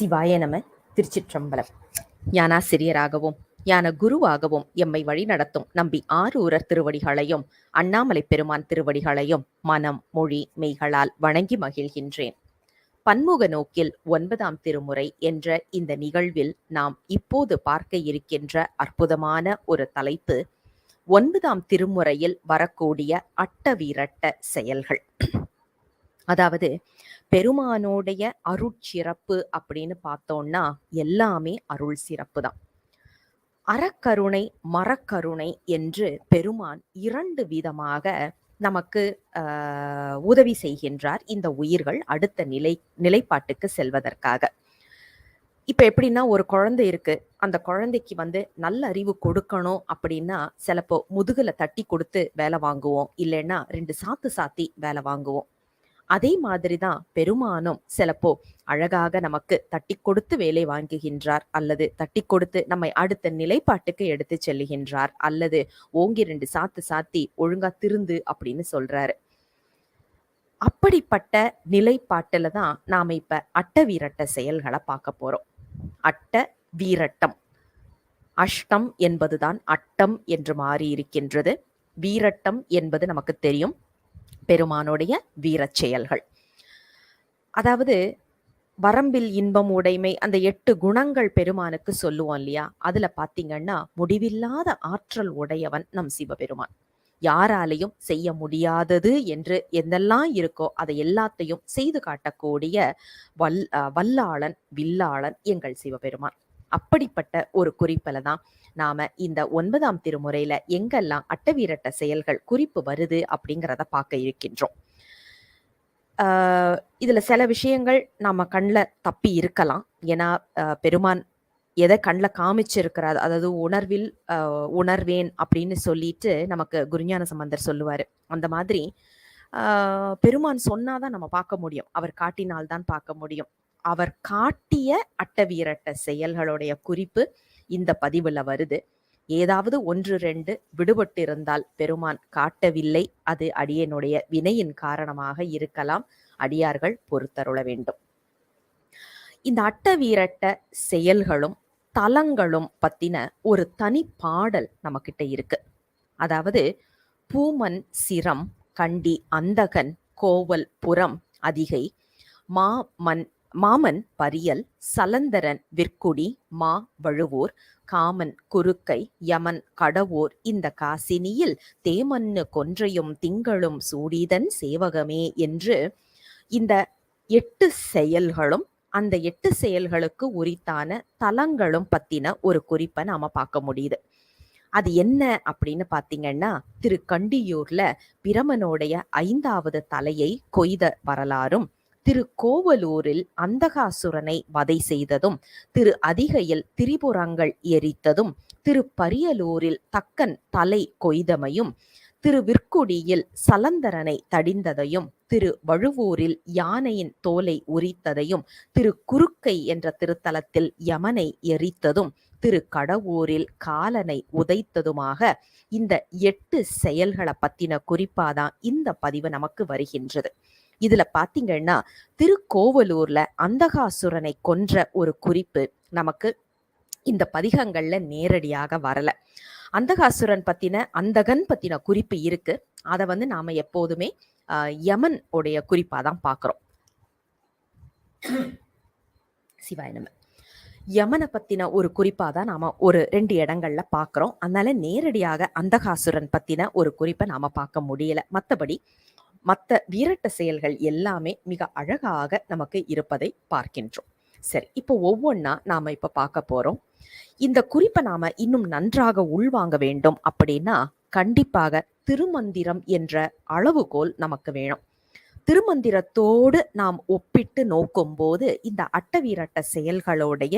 சிவாய நம. திருச்சிற்றம்பலம். ஞானாசிரியராகவும் ஞான குருவாகவும் எம்மை வழிநடத்தும் நம்பி ஆரூரர் திருவடிகளையும் அண்ணாமலை பெருமான் திருவடிகளையும் மனம் மொழி மெய்களால் வணங்கி மகிழ்கின்றேன். பன்முக நோக்கில் 9ஆம் திருமுறை என்ற இந்த நிகழ்வில் நாம் இப்போது பார்க்க இருக்கின்ற அற்புதமான ஒரு தலைப்பு 9ஆம் திருமுறையில் வரக்கூடிய அட்டவீரட்ட செயல்கள். அதாவது பெருமானோடைய அருட்சிறப்பு அப்படின்னு பார்த்தோம்னா எல்லாமே அருள் சிறப்பு தான். அறக்கருணை மரக்கருணை என்று பெருமான் 2 விதமாக நமக்கு உதவி செய்கின்றார் இந்த உயிர்கள் அடுத்த நிலைப்பாட்டுக்கு செல்வதற்காக. இப்ப எப்படின்னா, ஒரு குழந்தை இருக்கு, அந்த குழந்தைக்கு நல்ல அறிவு கொடுக்கணும் அப்படின்னா சிலப்போ முதுகுல தட்டி கொடுத்து வேலை வாங்குவோம், இல்லைன்னா 2 சாத்து சாத்தி வேலை வாங்குவோம். அதே மாதிரிதான் பெருமானும் சிலப்போ அழகாக நமக்கு தட்டி கொடுத்து வேலை வாங்குகின்றார், அல்லது தட்டி கொடுத்து நம்மை அடுத்த நிலைப்பாட்டுக்கு எடுத்து செல்லுகின்றார், அல்லது ஓங்கி 2 சாத்து சாத்தி ஒழுங்கா திருந்து அப்படின்னு சொல்றாரு. அப்படிப்பட்ட நிலைப்பாட்டுல தான் நாம இப்ப அட்ட வீரட்ட செயல்களை பார்க்க போறோம். அட்ட வீரட்டம், அஷ்டம் என்பதுதான் அட்டம் என்று மாறி இருக்கின்றது. வீரட்டம் என்பது நமக்கு தெரியும், பெருமானுடைய வீரச் செயல்கள். அதாவது வரம்பில் இன்பம் உடைமை, அந்த 8 குணங்கள் பெருமானுக்கு சொல்லுவோம் இல்லையா, அதுல பாத்தீங்கன்னா முடிவில்லாத ஆற்றல் உடையவன் நம் சிவபெருமான். யாராலையும் செய்ய முடியாதது என்று எதெல்லாம் இருக்கோ அதை எல்லாத்தையும் செய்து காட்டக்கூடிய வல்லாளன் வில்லாளன் எங்கள் சிவபெருமான். அப்படிப்பட்ட ஒரு குறிப்பில தான் நாம இந்த 9ஆம் திருமுறையில எங்கெல்லாம் அட்டவீரட்ட செயல்கள் குறிப்பு வருது அப்படிங்கிறத பார்க்க இருக்கின்றோம். இதுல சில விஷயங்கள் நம்ம கண்ணில் தப்பி இருக்கலாம். ஏன்னா பெருமான் எதை கண்ணில் காமிச்சிருக்கிறார், அதாவது உணர்வில் உணர்வேன் அப்படின்னு சொல்லிட்டு நமக்கு குருஞான சம்பந்தர் சொல்லுவாரு. அந்த மாதிரி பெருமான் சொன்னாதான் நம்ம பார்க்க முடியும், அவர் காட்டினால்தான் பார்க்க முடியும். அவர் காட்டிய அட்டவீரட்ட செயல்களுடைய குறிப்பு இந்த பதிவுல வருது. ஏதாவது 1-2 விடுபட்டு இருந்தால் பெருமான் காட்டவில்லை, அது அடியனுடைய வினையின் காரணமாக இருக்கலாம், அடியார்கள் பொறுத்தருள வேண்டும். இந்த அட்டவீரட்ட செயல்களும் தலங்களும் பத்தின ஒரு தனி பாடல் நம்ம கிட்ட இருக்கு. அதாவது பூமன் சிரம் கண்டி அந்தகன் கோவல் புறம் அதிகை மாமன் பரியல் சலந்தரன் விற்குடி மா வழுவோர் காமன் குறுக்கை யமன் கடவோர் இந்த காசினியில் தேமன்னு கொன்றையும் திங்களும் சூடிதன் சேவகமே என்று இந்த 8 செயல்களும் அந்த 8 செயல்களுக்கு உரித்தான தலங்களும் பத்தின ஒரு குறிப்பை நாம பார்க்க முடியுது. அது என்ன அப்படின்னு பாத்தீங்கன்னா, திருக்கண்டியூர்ல பிரமனுடைய 5வது தலையை கொய்த வரலாறும், திருக்கோவலூரில் அந்தகாசுரனை வதை செய்ததும், திரு அதிகையில் திரிபுரங்கள் எரித்ததும், திருப்பரியலூரில் தக்கன் தலை கொய்தமையும், திருவிற்குடியில் சலந்தரனை தடிந்ததையும், திரு வழுவூரில் யானையின் தோலை உரித்ததையும், திரு குறுக்கை என்ற திருத்தலத்தில் யமனை எரித்ததும், திரு கடவூரில் காலனை உதைத்ததுமாக இந்த 8 செயல்களை பத்தின குறிப்பாதான் இந்த பதிவு நமக்கு வருகின்றது. இதுல பாத்தீங்கன்னா, திருக்கோவலூர்ல அந்தகாசுரனை கொன்ற ஒரு குறிப்பு நமக்கு இந்த பதிகங்கள்ல நேரடியாக வரல. அந்தகாசுரன் பத்தின அந்தகன் பத்தின குறிப்பு இருக்கு. அதை நாம எப்போதுமே யமன் உடைய குறிப்பாதான் பாக்குறோம். சிவாய நம. யமனை பத்தின ஒரு குறிப்பாதான் நாம ஒரு 2 இடங்கள்ல பாக்குறோம். அதனால நேரடியாக அந்தகாசுரன் பத்தின ஒரு குறிப்பை நாம பார்க்க முடியல. மற்றபடி மற்ற வீரட்ட செயல்கள் எல்லாமே மிக அழகாக நமக்கு இருப்பதை பார்க்கின்றோம். சரி, இப்போ ஒவ்வொன்றா நாம இப்ப பார்க்க போறோம். இந்த குறிப்பை நாம இன்னும் நன்றாக உள்வாங்க வேண்டும் அப்படின்னா கண்டிப்பாக திருமந்திரம் என்ற அளவுகோல் நமக்கு வேணும். திருமந்திரத்தோடு நாம் ஒப்பிட்டு நோக்கும் போது இந்த அட்டவீரட்ட செயல்களுடைய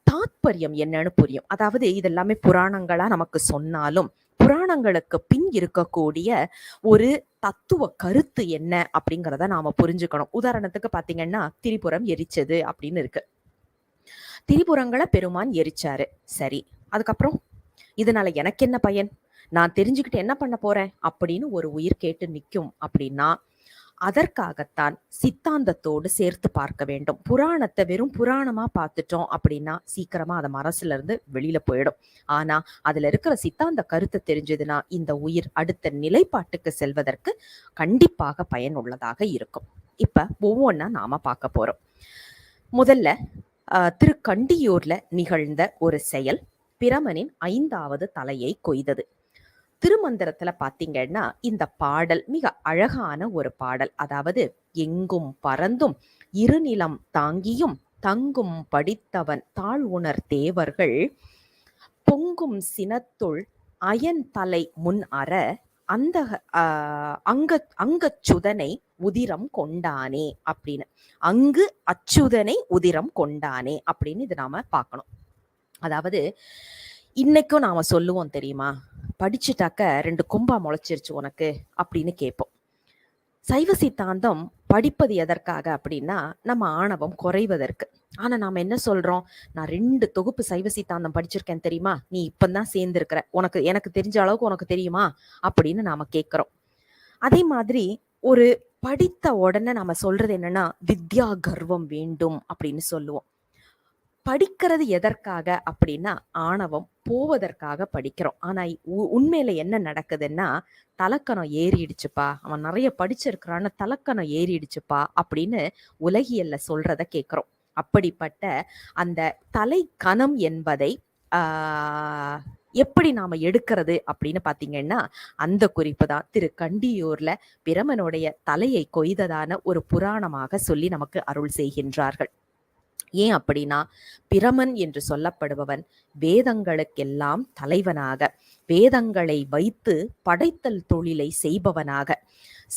தாத்பரியம் என்னன்னு புரியும். அதாவது இதெல்லாமே புராணங்களா நமக்கு சொன்னாலும் புராணங்களுக்கு பின் இருக்கக்கூடிய ஒரு தத்துவ கருத்து என்ன அப்படிங்கிறத நாம புரிஞ்சுக்கணும். உதாரணத்துக்கு பாத்தீங்கன்னா, திரிபுரம் எரிச்சது அப்படின்னு இருக்கு. திரிபுரங்களை பெருமான் எரிச்சாரு, சரி, அதுக்கப்புறம் இதனால எனக்கு என்ன பயன், நான் தெரிஞ்சுக்கிட்டு என்ன பண்ண போறேன் அப்படின்னு ஒரு உயிர் கேட்டு நிற்கும் அப்படின்னா அதற்காகத்தான் சித்தாந்தத்தோடு சேர்த்து பார்க்க வேண்டும். புராணத்தை வெறும் புராணமா பார்த்துட்டோம் அப்படின்னா சீக்கிரமா அதை மனசுல இருந்து வெளியில போயிடும். ஆனா அதுல இருக்கிற சித்தாந்த கருத்து தெரிஞ்சதுன்னா இந்த உயிர் அடுத்த நிலைப்பாட்டுக்கு செல்வதற்கு கண்டிப்பாக பயனுள்ளதாக இருக்கும். இப்ப ஒவ்வொன்னா நாம பார்க்க போறோம். முதல்ல திருக்கண்டியூர்ல நிகழ்ந்த ஒரு செயல் பிரமனின் 5வது தலையை கொய்தது. திருமந்திரத்துல பாத்தீங்கன்னா இந்த பாடல் மிக அழகான ஒரு பாடல். அதாவது எங்கும் பறந்தும் இருநிலம் தாங்கியும் தங்கும் படித்தவன் தாழ் உணர் தேவர்கள் பொங்கும் சினத்துள் அயன் தலை முன் அற அந்த அங்கச்சுதனை உதிரம் கொண்டானே அப்படின்னு, அங்கு அச்சுதனை உதிரம் கொண்டானே அப்படின்னு இது நாம பார்க்கணும். அதாவது இன்னைக்கும் நாம சொல்லுவோம் தெரியுமா, படிச்சுட்டாக்க 2 கொம்பா முளைச்சிருச்சு உனக்கு அப்படின்னு கேட்போம். சைவ சித்தாந்தம் படிப்பது எதற்காக அப்படின்னா நம்ம ஆணவம் குறைவதற்கு. ஆனா நாம என்ன சொல்றோம், நான் 2 தொகுப்பு சைவ சித்தாந்தம் படிச்சிருக்கேன் தெரியுமா, நீ இப்பதான் சேர்ந்திருக்கிற, எனக்கு தெரிஞ்ச அளவுக்கு உனக்கு தெரியுமா அப்படின்னு நாம கேட்கிறோம். அதே மாதிரி ஒரு படித்த உடனே நாம சொல்றது என்னன்னா வித்யா கர்வம் வேண்டும் அப்படின்னு சொல்லுவோம். படிக்கிறது எதற்காக அப்படின்னா ஆணவம் போவதற்காக படிக்கிறோம். ஆனா உண்மையில என்ன நடக்குதுன்னா தலக்கணம் ஏறிடுச்சுப்பா, அவன் நிறைய படிச்சிருக்கிறான்னு தலக்கணம் ஏறிடுச்சுப்பா அப்படின்னு உலகியல்ல சொல்றத கேட்கிறோம். அப்படிப்பட்ட அந்த தலைக்கணம் என்பதை எப்படி நாம எடுக்கிறது அப்படின்னு பாத்தீங்கன்னா அந்த குறிப்பு தான் திருக்கண்டியூர்ல பிரமனுடைய தலையை கொய்ததான ஒரு புராணமாக சொல்லி நமக்கு அருள் செய்கின்றார்கள். ஏன் அப்படின்னா பிரமன் என்று சொல்லப்படுபவன் வேதங்களுக்கெல்லாம் தலைவனாக, வேதங்களை வைத்து படைத்தல் தொழிலை செய்பவனாக,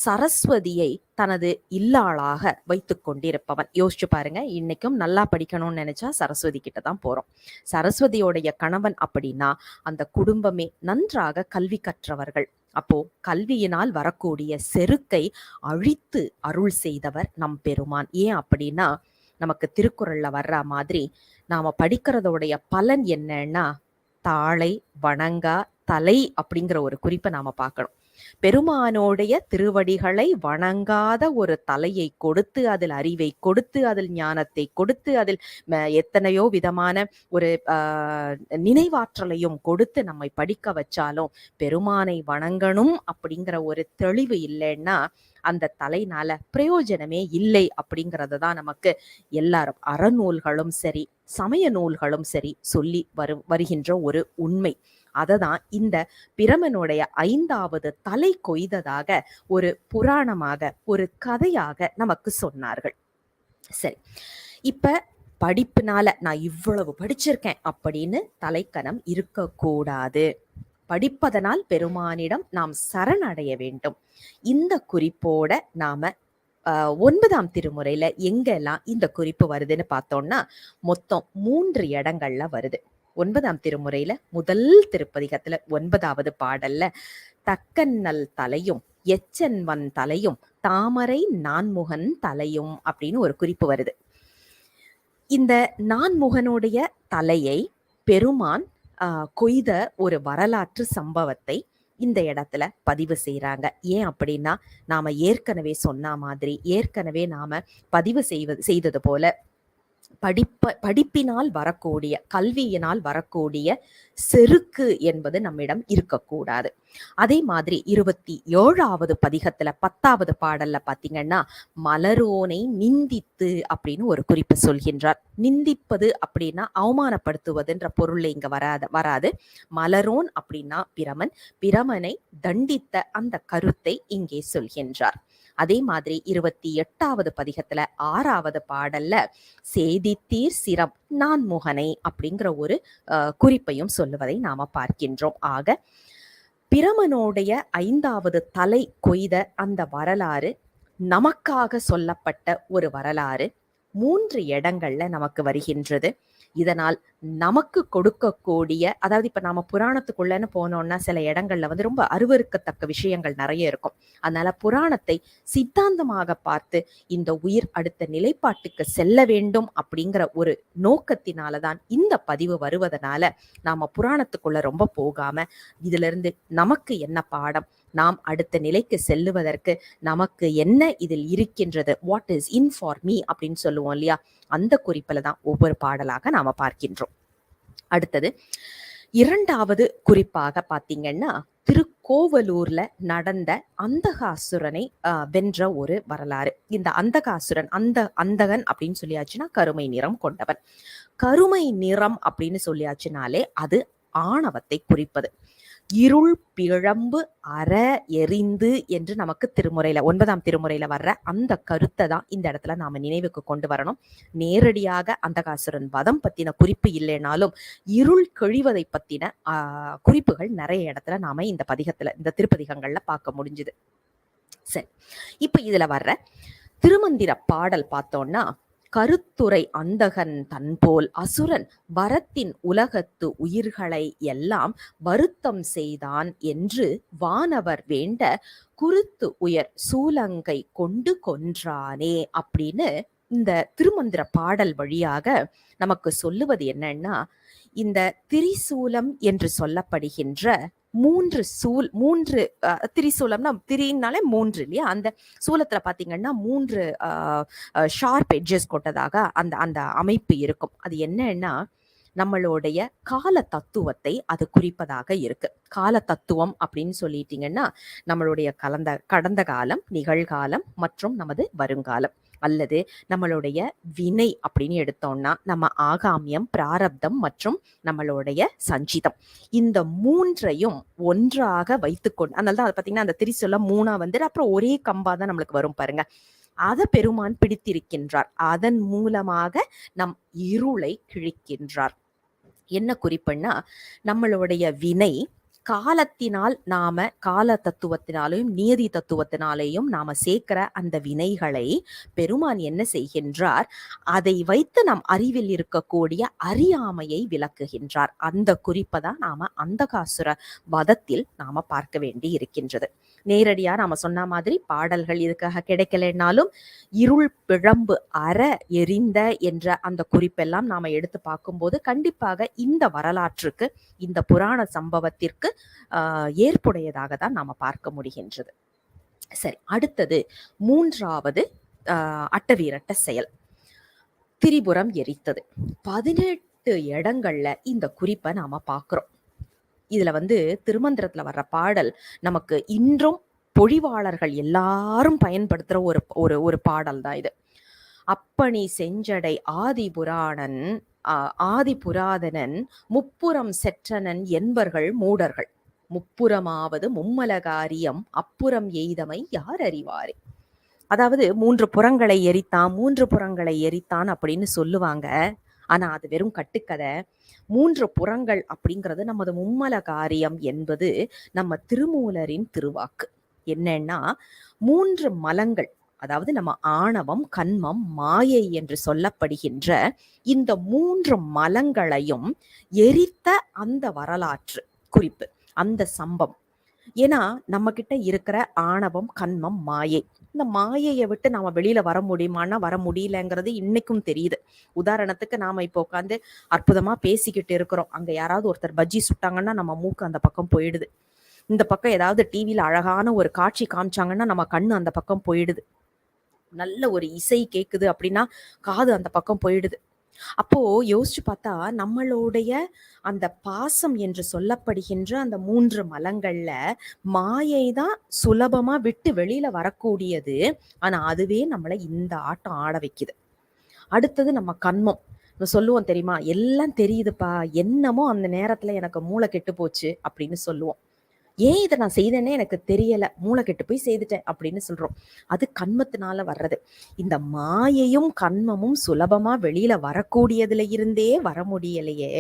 சரஸ்வதியை தனது இல்லாளாக வைத்து கொண்டிருப்பவன். யோசிச்சு பாருங்க, இன்னைக்கும் நல்லா படிக்கணும்னு நினைச்சா சரஸ்வதி கிட்ட தான் போறோம். சரஸ்வதியோடைய கணவன் அப்படின்னா அந்த குடும்பமே நன்றாக கல்வி கற்றவர்கள். அப்போ கல்வியினால் வரக்கூடிய செருக்கை அழித்து அருள் செய்தவர் நம் பெருமான். ஏன் அப்படின்னா நமக்கு திருக்குறள்ல வர்ற மாதிரி நாம படிக்கிறதோடைய பலன் என்னன்னா தாளை வணங்கா தலை அப்படிங்கிற ஒரு குறிப்பை நாம பார்க்கணும். பெருமானோடைய திருவடிகளை வணங்காத ஒரு தலையை கொடுத்து அதில் அறிவை கொடுத்து அதில் ஞானத்தை கொடுத்து அதில் எத்தனையோ விதமான ஒரு நினைவாற்றலையும் கொடுத்து நம்மை படிக்க வச்சாலும் பெருமானை வணங்கணும் அப்படிங்கிற ஒரு தெளிவு இல்லைன்னா அந்த தலைனால பிரயோஜனமே இல்லை அப்படிங்கறத தான் நமக்கு எல்லாரும் அறநூல்களும் சரி சமய நூல்களும் சரி சொல்லி வருகின்ற ஒரு உண்மை. அததான் இந்த பிரமனுடைய 5வது தலை கொய்ததாக ஒரு புராணமாக ஒரு கதையாக நமக்கு சொன்னார்கள். சரி, இப்ப படிப்புனால நான் இவ்வளவு படிச்சிருக்கேன் அப்படின்னு தலைக்கணம் இருக்கக்கூடாது. படிப்பதனால் பெருமானிடம் நாம் சரணடைய வேண்டும். இந்த குறிப்போட நாம 9ஆம் திருமுறையில எங்கெல்லாம் இந்த குறிப்பு வருதுன்னு பார்த்தோம்னா மொத்தம் 3 இடங்கள்ல வருது. 9ஆம் திருமுறையில முதல் திருப்பதிகத்துல 9வது பாடல்ல தக்கன்னல் தலையும் எச்சன்வன் தலையும் தாமரை நான்முகன் தலையும் அப்படின்னு ஒரு குறிப்பு வருது. இந்த நான்முகனுடைய தலையை பெருமான் கொய்த ஒரு வரலாற்று சம்பவத்தை இந்த இடத்துல பதிவு செய்யறாங்க. ஏன் அப்படின்னா நாம ஏற்கனவே சொன்ன மாதிரி ஏற்கனவே நாம பதிவு செய்தது போல படிப்பினால் வரக்கூடிய கல்வியினால் வரக்கூடிய செருக்கு என்பது நம்மிடம் இருக்கக்கூடாது. அதே மாதிரி 27வது பதிகத்துல 10வது பாடல்ல பாத்தீங்கன்னா மலரோனை நிந்தித்து அப்படின்னு ஒரு குறிப்பு சொல்கின்றார். நிந்திப்பது அப்படின்னா அவமானப்படுத்துவதுன்ற பொருள் இங்க வராது. மலரோன் அப்படின்னா பிரமனை தண்டித்த அந்த கருத்தை இங்கே சொல்கின்றார். அதே மாதிரி 28வது பதிகத்துல 6வது பாடல்ல சேதித்தீர் சிரம் நான்முகனை அப்படிங்கிற ஒரு குறிப்பையும் சொல்லுவதை நாம பார்க்கின்றோம். ஆக பிரமனுடைய 5வது தலை கொய்த அந்த வரலாறு நமக்காக சொல்லப்பட்ட ஒரு வரலாறு 3 இடங்கள்ல நமக்கு வருகின்றது. இதனால் நமக்கு கொடுக்கக்கூடிய, அதாவது இப்ப நாம புராணத்துக்குள்ளன்னு போனோம்னா சில இடங்கள்ல ரொம்ப அருவருக்கத்தக்க விஷயங்கள் நிறைய இருக்கும். அதனால புராணத்தை சித்தாந்தமாக பார்த்து இந்த உயிர் அடுத்த நிலைப்பாட்டுக்கு செல்ல வேண்டும் அப்படிங்கிற ஒரு நோக்கத்தினாலதான் இந்த பதிவு வருவதனால நாம புராணத்துக்குள்ள ரொம்ப போகாம இதுல இருந்து நமக்கு என்ன பாடம், நாம் அடுத்த நிலைக்கு செல்லுவதற்கு நமக்கு என்ன இதில் இருக்கின்றது, what is in for me அப்படின்னு சொல்லுவோம் இல்லையா, அந்த குறிப்பில் தான் ஒவ்வொரு பாடலாக நாம பார்க்கின்றோம். அடுத்தது 2வது குறிப்பாக பார்த்தீங்கன்னா, திருக்கோவலூர்ல நடந்த அந்தகாசுரனை வென்ற ஒரு வரலாறு. இந்த அந்தகாசுரன், அந்தகன் அப்படின்னு சொல்லியாச்சுன்னா கருமை நிறம் கொண்டவன். கருமை நிறம் அப்படின்னு சொல்லியாச்சுனாலே அது ஆணவத்தை குறிப்பது. இருள் பிழம்பு அற எரிந்து என்று நமக்கு திருமுறையில 9ஆம் திருமுறையில வர்ற அந்த கருத்தை தான் இந்த இடத்துல நாம நினைவுக்கு கொண்டு வரணும். நேரடியாக அந்தகாசுரன் வதம் பத்தின குறிப்பு இல்லைனாலும் இருள் கழிவதை பத்தின குறிப்புகள் நிறைய இடத்துல நாம இந்த பதிகத்துல, இந்த திருப்பதிகங்கள்ல பார்க்க முடிஞ்சுது. சரி, இப்ப இதுல வர்ற திருமந்திர பாடல் பார்த்தோம்னா, கருத்துரை அந்தகன் தன்போல் அசுரன் வரத்தின் உலகத்து உயிர்களை எல்லாம் வருத்தம் செய்தான் என்று வானவர் வேண்ட குருத்து உயர் சூலங்கை கொண்டு கொன்றானே அப்படின்னு இந்த திருமந்திர பாடல் வழியாக நமக்கு சொல்லுவது என்னன்னா, இந்த திரிசூலம் என்று சொல்லப்படுகின்ற மூன்று திரிசூலம்னா, திரினாலே 3 இல்லையா, அந்த சூலத்துல பாத்தீங்கன்னா 3 ஷார்ப் எட்ஜஸ் கொண்டதாக அந்த அந்த அமைப்பு இருக்கும். அது என்னன்னா, நம்மளுடைய கால தத்துவத்தை அது குறிப்பதாக இருக்கு. கால தத்துவம் அப்படின்னு சொல்லிட்டீங்கன்னா, நம்மளுடைய கடந்த காலம், நிகழ்காலம் மற்றும் நமது வருங்காலம், அல்லது நம்மளுடைய வினை அப்படின்னு எடுத்தோம்னா நம்ம ஆகாமியம், பிராரப்தம் மற்றும் நம்மளுடைய சஞ்சிதம், இந்த 3ஐயும் ஒன்றாக வைத்துக்கொண்டு, அதனாலதான் அதை பார்த்தீங்கன்னா அந்த திரிசூலம் 3ஆ வந்து அப்புறம் ஒரே கம்பா தான் நம்மளுக்கு வரும் பாருங்க. அதை பெருமான் பிடித்திருக்கின்றார். அதன் மூலமாக நம் இருளை கிழிக்கின்றார். என்ன குறிப்புன்னா, நம்மளுடைய வினை காலத்தினால், நாம கால தத்துவத்தினாலையும் நியதி தத்துவத்தினாலேயும் நாம சேர்க்கிற அந்த வினைகளை பெருமான் என்ன செய்கின்றார், அதை வைத்து நம் அறிவில் இருக்கக்கூடிய அறியாமையை விளக்குகின்றார். அந்த குறிப்பை தான் நாம அந்தகாசுர வதத்தில் நாம பார்க்க வேண்டி இருக்கின்றது. நேரடியா நாம சொன்ன மாதிரி பாடல்கள் இதுக்காக கிடைக்கலைன்னாலும் இருள் பிழம்பு அற எரிந்த என்ற அந்த குறிப்பெல்லாம் நாம எடுத்து பார்க்கும்போது கண்டிப்பாக இந்த வரலாற்றுக்கு, இந்த புராண சம்பவத்திற்கு ஏற்புடையதாக தான் நாம பார்க்க முடிகின்றது. சரி, அடுத்தது 3வது அட்டவீரட்ட செயல், திரிபுரம் எரித்தது. 18 இடங்கள்ல இந்த குறிப்பை நாம பார்க்கிறோம். இதுல வந்து திருமந்திரத்துல வர்ற பாடல் நமக்கு இன்றும் பொழிவாளர்கள் எல்லாரும் பயன்படுத்துற ஒரு பாடல் தான் இது. அப்பனி செஞ்சடை ஆதி புராதனன் முப்புறம் செற்றனன் என்பர்கள் மூடர்கள், முப்புறமாவது மும்மலகாரியம் அப்புறம் எய்தமை யார் அறிவாரே. அதாவது 3 புறங்களை எரித்தான் அப்படின்னு சொல்லுவாங்க. ஆனா அது வெறும் கட்டுக்கதை. 3 புறங்கள் அப்படிங்கிறது நமது மும்மல காரியம் என்பது நம்ம திருமூலரின் திருவாக்கு. என்னன்னா, 3 மலங்கள், அதாவது நம்ம ஆணவம், கன்மம், மாயை என்று சொல்லப்படுகின்ற இந்த 3 மலங்களையும் எரித்த அந்த வரலாற்று குறிப்பு, அந்த சம்பவம். ஏன்னா நம்ம கிட்ட இருக்கிற ஆணவம், கன்மம், மாயை, இந்த மாயையை விட்டு நாம வெளியில வர முடியுமான்னா வர முடியலங்கிறது இன்னைக்கும் தெரியுது. உதாரணத்துக்கு நாம இப்போ உட்காந்து அற்புதமா பேசிக்கிட்டு இருக்கிறோம், அங்க யாராவது ஒருத்தர் பஜ்ஜி சுட்டாங்கன்னா நம்ம மூக்கு அந்த பக்கம் போயிடுது. இந்த பக்கம் ஏதாவது டிவியில அழகான ஒரு காட்சி காமிச்சாங்கன்னா நம்ம கண்ணு அந்த பக்கம் போயிடுது. நல்ல ஒரு இசை கேக்குது அப்படின்னா காது அந்த பக்கம் போயிடுது. அப்போ யோசிச்சு பார்த்தா நம்மளுடைய அந்த பாசம் என்று சொல்லப்படுகின்ற அந்த 3 மலங்கள்ல மாயை தான் சுலபமா விட்டு வெளியில வரக்கூடியது. ஆனா அதுவே நம்மளை இந்த ஆட்டம் ஆட வைக்குது. அடுத்தது நம்ம கன்மம். சொல்லுவோம் தெரியுமா, எல்லாம் தெரியுதுப்பா, என்னமோ அந்த நேரத்துல எனக்கு மூளை கெட்டு போச்சு அப்படின்னு சொல்லுவோம். ஏன் இதை நான் செய்தேன்னே எனக்கு தெரியல, மூளை கெட்டு போய் செய்துட்டேன் அப்படின்னு சொல்றோம். அது கன்மத்தினால வர்றது. இந்த மாயையும் கன்மமும் சுலபமா வெளியில வரக்கூடியதுல இருந்தே வர முடியலையே.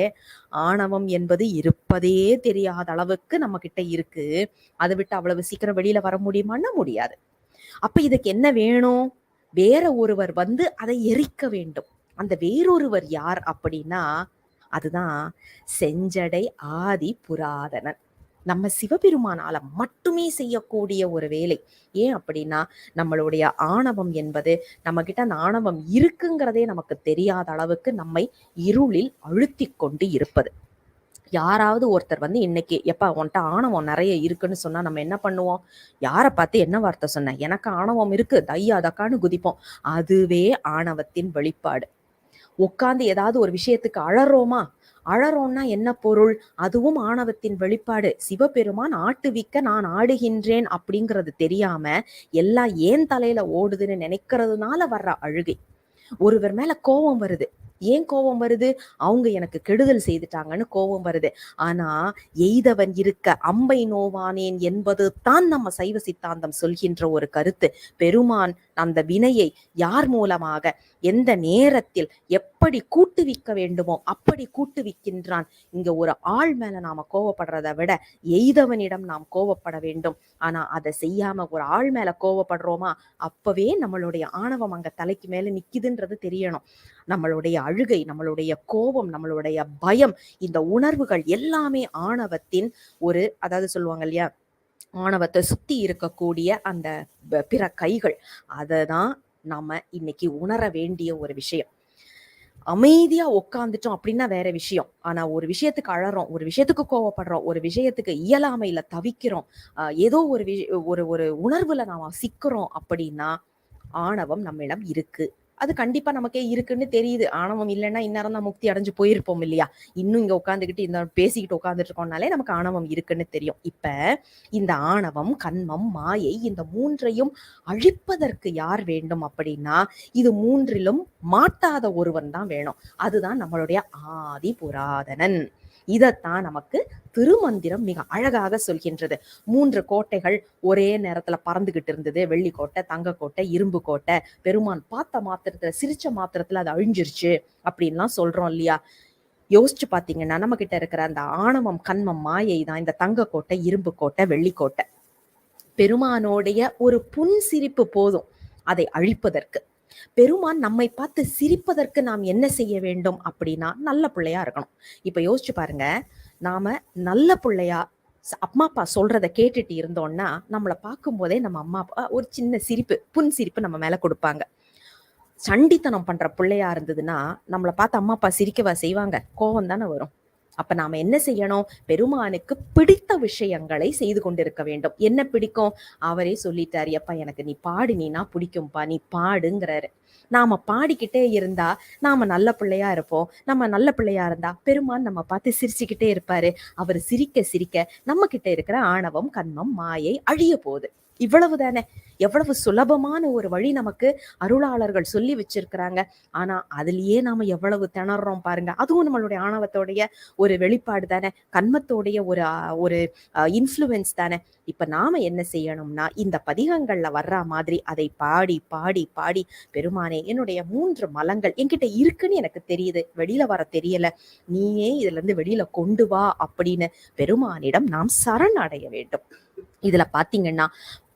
ஆணவம் என்பது இருப்பதே தெரியாத அளவுக்கு நம்ம கிட்ட இருக்கு. அதை விட்டு அவ்வளவு சீக்கிரம் வெளியில வர முடியுமான்னா முடியாது. அப்ப இதுக்கு என்ன வேணும், வேற ஒருவர் வந்து அதை எரிக்க வேண்டும். அந்த வேறொருவர் யார் அப்படின்னா அதுதான் செஞ்சடை ஆதி புராதனன், நம்ம சிவபெருமானால மட்டுமே செய்யக்கூடிய ஒரு வேலை. ஏன் அப்படின்னா நம்மளுடைய ஆணவம் என்பது, நம்ம கிட்ட அந்த ஆணவம் இருக்குங்கிறதே நமக்கு தெரியாத அளவுக்கு நம்மை இருளில் அழுத்தி கொண்டு இருப்பது. யாராவது ஒருத்தர் வந்து இன்னைக்கு எப்பா உன்கிட்ட ஆணவம் நிறைய இருக்குன்னு சொன்னா நம்ம என்ன பண்ணுவோம்? யாரை பார்த்து என்ன வார்த்தை சொன்ன? எனக்கு ஆணவம் இருக்கு தையா தக்கான்னு குதிப்போம். அதுவே ஆணவத்தின் வெளிப்பாடு. உட்கார்ந்து ஏதாவது ஒரு விஷயத்துக்கு அழறோமா? அழறோம்னா என்ன பொருள்? அதுவும் ஆணவத்தின் வெளிப்பாடு. சிவபெருமான் ஆட்டுவிக்க நான் ஆடுகின்றேன் அப்படிங்கிறது தெரியாம எல்லாம் ஏன் தலையில ஓடுதுன்னு நினைக்கிறதுனால வர்ற அழுகை. ஒருவர் மேல கோபம் வருது. ஏன் கோபம் வருது? அவங்க எனக்கு கெடுதல் செய்துட்டாங்கன்னு கோபம் வருது. ஆனா எய்தவன் இருக்க அம்பை நோவானேன் என்பது தான் நம்ம சைவ சித்தாந்தம் சொல்கின்ற ஒரு கருத்து. பெருமான் அந்த வினையை யார் மூலமாக எந்த நேரத்தில் எப்படி கூட்டுவிக்க வேண்டுமோ அப்படி கூட்டுவிக்கின்றான். இங்க ஒரு ஆள் மேல நாம கோவப்படுறதை விட எய்தவனிடம் நாம் கோவப்பட வேண்டும். ஆனா அதை செய்யாம ஒரு ஆள் மேல கோவப்படுறோமா, அப்பவே நம்மளுடைய ஆணவம் அங்க தலைக்கு மேல நிக்குதுன்றது தெரியணும். நம்மளுடைய அழுகை, நம்மளுடைய கோபம், நம்மளுடைய பயம், இந்த உணர்வுகள் எல்லாமே ஆணவத்தின் ஒரு, அதாவது சொல்லுவாங்க இல்லையா, ஆணவத்தை சுத்தி இருக்கக்கூடிய அந்த பிற கைகள். அததான் நாம இன்னைக்கு உணர வேண்டிய ஒரு விஷயம். அமைதியா உட்காந்துட்டோம் அப்படின்னா வேற விஷயம். ஆனா ஒரு விஷயத்துக்கு அழறோம், ஒரு விஷயத்துக்கு கோவப்படுறோம், ஒரு விஷயத்துக்கு இயலாமையில தவிக்கிறோம், ஏதோ ஒரு ஒரு உணர்வுல நாம சிக்கிறோம் அப்படின்னா ஆணவம் நம்மிடம் இருக்கு. அது கண்டிப்பா நமக்கே இருக்குன்னு தெரியுது. ஆணவம் இல்லைன்னா இந்நேரம் தான் முக்தி அடைஞ்சு போயிருப்போம் இல்லையா? இன்னும் இங்க உட்காந்துக்கிட்டு இந்த பேசிக்கிட்டு உட்காந்துட்டு இருக்கோம்னாலே நமக்கு ஆணவம் இருக்குன்னு தெரியும். இப்ப இந்த ஆணவம், கன்மம், மாயை இந்த மூன்றையும் அழிப்பதற்கு யார் வேண்டும் அப்படின்னா இது மூன்றிலும் மாட்டாத ஒருவன் தான் வேணும். அதுதான் நம்மளுடைய ஆதி புராதனன். இதத்தான் நமக்கு திருமந்திரம் மிக அழகாக சொல்கின்றது. 3 கோட்டைகள் ஒரே நேரத்துல பறந்துகிட்டு இருந்தது. வெள்ளி கோட்டை, தங்க கோட்டை, இரும்பு கோட்டை. பெருமான் பார்த்த மாத்திரத்துல, சிரிச்ச மாத்திரத்துல அது அழிஞ்சிருச்சு அப்படின்லாம் சொல்றோம் இல்லையா? யோசிச்சு பாத்தீங்கன்னா நம்ம கிட்ட இருக்கிற அந்த ஆணவம், கன்மம், மாயை தான் இந்த தங்க கோட்டை, இரும்பு கோட்டை, வெள்ளி கோட்டை. பெருமானோடைய ஒரு புன்சிரிப்பு போதும் அதை அழிப்பதற்கு. பெருமான் நம்மை பார்த்து சிரிப்பதற்கு நாம் என்ன செய்ய வேண்டும் அப்படின்னா நல்ல பிள்ளையா இருக்கணும். இப்ப யோசிச்சு பாருங்க, நாம நல்ல பிள்ளையா அம்மா அப்பா சொல்றத கேட்டுட்டு இருந்தோம்னா நம்மளை பார்க்கும் போதே நம்ம அம்மா அப்பா ஒரு சின்ன சிரிப்பு, புன் சிரிப்பு நம்ம மேல கொடுப்பாங்க. சண்டித்தனம் பண்ற பிள்ளையா இருந்ததுன்னா நம்மளை பார்த்து அம்மா அப்பா சிரிக்கவா செய்வாங்க? கோபம் தானே வரும். அப்ப நாம என்ன செய்யணும்? பெருமானுக்கு பிடித்த விஷயங்களை செய்து கொண்டிருக்க வேண்டும். என்ன பிடிக்கும்? அவரே சொல்லிட்டாரு, எப்பா எனக்கு நீ பாடினா பிடிக்கும்பா, நீ பாடுங்கிறாரு. நாம பாடிக்கிட்டே இருந்தா நாம நல்ல பிள்ளையா இருப்போம். நம்ம நல்ல பிள்ளையா இருந்தா பெருமான் நம்ம பார்த்து சிரிச்சுக்கிட்டே இருப்பாரு. அவர் சிரிக்க சிரிக்க நம்ம கிட்ட இருக்கிற ஆணவம், கன்மம், மாயை அழிய போகுது. இவ்வளவுதானே. எவ்வளவு சுலபமான ஒரு வழி நமக்கு அருளாளர்கள் சொல்லி வச்சிருக்கிறாங்க. ஆனா அதுலயே நாம எவ்வளவு திணறோம் பாருங்க. அதுவும் நம்மளுடைய ஆணவத்தோடைய ஒரு வெளிப்பாடு தானே, கன்மத்தோடைய ஒரு ஒரு இன்ஃப்ளூயன்ஸ் தானே. இப்ப நாம என்ன செய்யணும்னா இந்த பதிகங்கள்ல வர்ற மாதிரி அதை பாடி பாடி பாடி, பெருமானே என்னுடைய 3 மலங்கள் என்கிட்ட இருக்குன்னு எனக்கு தெரியுது, வெளியில வர தெரியல, நீயே இதுல இருந்து வெளியில கொண்டு வா அப்படின்னு பெருமானிடம் நாம் சரணடைய வேண்டும். இதுல பாத்தீங்கன்னா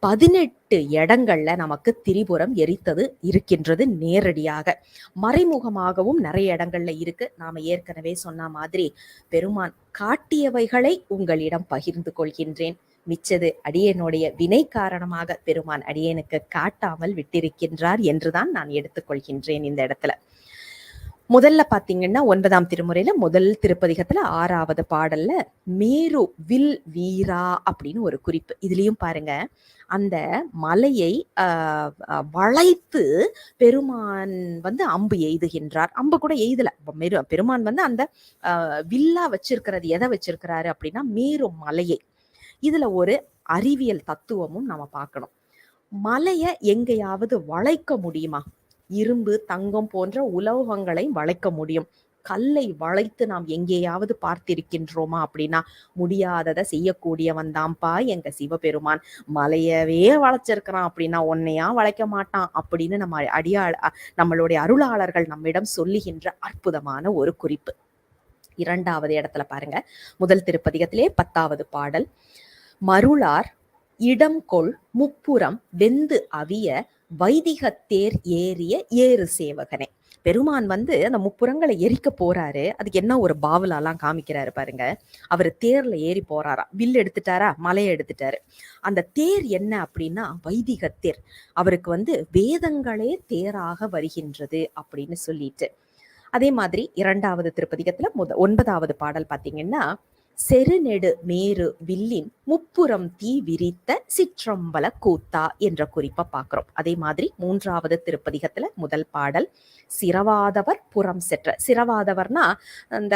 18 இடங்கள்ல நமக்கு திரிபுரம் எரித்தது இருக்கின்றது நேரடியாக. மறைமுகமாகவும் நிறைய இடங்கள்ல இருக்கு. நாம ஏற்கனவே சொன்ன மாதிரி பெருமான் காட்டியவைகளை உங்களிடம் பகிர்ந்து கொள்கின்றேன். மிச்சது அடியேனுடைய வினை காரணமாக பெருமான் அடியேனுக்கு காட்டாமல் விட்டிருக்கின்றார் என்றுதான் நான் எடுத்துக்கொள்கின்றேன் இந்த இடத்துல. முதல்ல பாத்தீங்கன்னா 9ஆம் திருமுறையில முதல் திருப்பதிகத்துல 6வது பாடல்ல மேரு வில் வீரா அப்படின்னு ஒரு குறிப்பு. இதுலயும் பாருங்க, அந்த மலையை வளைத்து பெருமான் வந்து அம்பு எய்துகின்றார். அம்பு கூட எய்தல, பெருமான் வந்து அந்த வில்லா வச்சிருக்கிறது எதை வச்சிருக்கிறாரு அப்படின்னா மேரு மலையை. இதுல ஒரு அறிவியல் தத்துவமும் நம்ம பார்க்கணும். மலையை எங்கேயாவது வளைக்க முடியுமா? இரும்பு, தங்கம் போன்ற உலோகங்களை வளைக்க முடியும். கல்லை வளைத்து நாம் எங்கேயாவது பார்த்திருக்கின்றோமா அப்படின்னா முடியாததை செய்யக்கூடியவன் தான்ப்பா எங்க சிவபெருமான். மலையவே வளைச்சிருக்கிறான் அப்படின்னா உன்னையா வளைக்க மாட்டான் அப்படின்னு நம்மளுடைய அருளாளர்கள் நம்மிடம் சொல்லுகின்ற அற்புதமான ஒரு குறிப்பு. 2வது இடத்துல பாருங்க, முதல் திருப்பதிகத்திலே 10வது பாடல். மருளார் இடம் கொள் முப்புறம் வெந்து அவிய வைதிகத்தேர் ஏறிய ஏறு சேவகனே. பெருமான் வந்து அந்த முப்புறங்களை எரிக்க போறாரு. அதுக்கு என்ன ஒரு பாவலாலாம் காமிக்கிறாரு பாருங்க. அவர் தேர்ல ஏறி போறாரா, வில் எடுத்துட்டாரா, மலையை எடுத்துட்டாரு. அந்த தேர் என்ன அப்படின்னா வைதிக தேர். அவருக்கு வந்து வேதங்களே தேராக வருகின்றது அப்படின்னு சொல்லிட்டு அதே மாதிரி 2வது திருப்பதிகத்துல 9வது பாடல் பாத்தீங்கன்னா, செருநெடு மேரு வில்லின் முப்புறம் தீ விரித்த சிற்றம்பல கூத்தா என்ற குறிப்பை பார்க்கிறோம். அதே மாதிரி 3வது திருப்பதிகத்துல முதல் பாடல், சிரவாதவர் புறம் செற்ற. சிரவாதவர்னா அந்த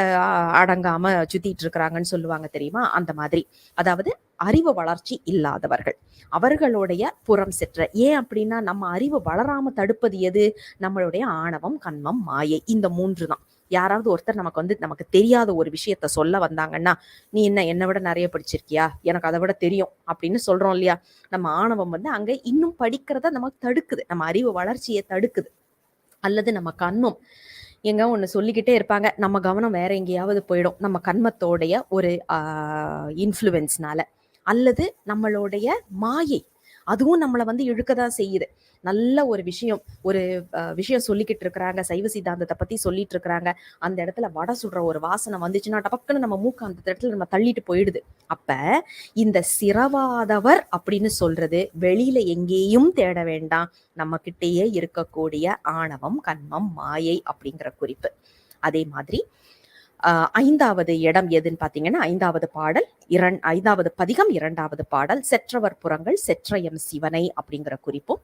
அடங்காம சுத்திட்டு இருக்கிறாங்கன்னு சொல்லுவாங்க தெரியுமா, அந்த மாதிரி. அதாவது அறிவு வளர்ச்சி இல்லாதவர்கள், அவர்களுடைய புறம் செற்ற. ஏன் அப்படின்னா, நம்ம அறிவு வளராம தடுப்பது எது? நம்மளுடைய ஆணவம், கண்மம், மாயை. இந்த 3 தான். யாராவது ஒருத்தர் நமக்கு தெரியாத ஒரு விஷயத்த சொல்ல வந்தாங்கன்னா, நீ என்னை விட நிறைய படிச்சிருக்கியா, எனக்கு அதை விட தெரியும் அப்படின்னு சொல்றோம் இல்லையா? நம்ம ஆணவம் அங்க இன்னும் படிக்கிறத நமக்கு தடுக்குது, நம்ம அறிவு வளர்ச்சியை தடுக்குது. அல்லது நம்ம கண்மம் எங்க ஒண்ணு சொல்லிக்கிட்டே இருப்பாங்க, நம்ம கவனம் வேற எங்கேயாவது போயிடும், நம்ம கண்மத்தோடைய ஒரு இன்ஃப்ளூயன்ஸ்னால. அல்லது நம்மளுடைய மாயை, அதுவும் நம்மளை இழுக்கதான் செய்யுது. நல்ல ஒரு விஷயம் சொல்லிக்கிட்டு இருக்கிறாங்க, சைவ சித்தாந்தத்தை பத்தி சொல்லிட்டு இருக்கிறாங்க, அந்த இடத்துல வடை சுடுற ஒரு வாசனை வந்துச்சுன்னா டபக்குன்னு நம்ம மூக்கு அந்த இடத்துல நம்ம தள்ளிட்டு போயிடுது. அப்ப இந்த சிரவாதவர் அப்படின்னு சொல்றது வெளியில எங்கேயும் தேட வேண்டாம், நம்ம கிட்டேயே இருக்கக்கூடிய ஆணவம், கண்மம், மாயை அப்படிங்கிற குறிப்பு. அதே மாதிரி 5வது இடம் எதுன்னு பாத்தீங்கன்னா, 5வது பாடல் 5வது பதிகம் 2வது பாடல், செற்றவர் புறங்கள் செற்றயம் சிவனை அப்படிங்கிற குறிப்பும்.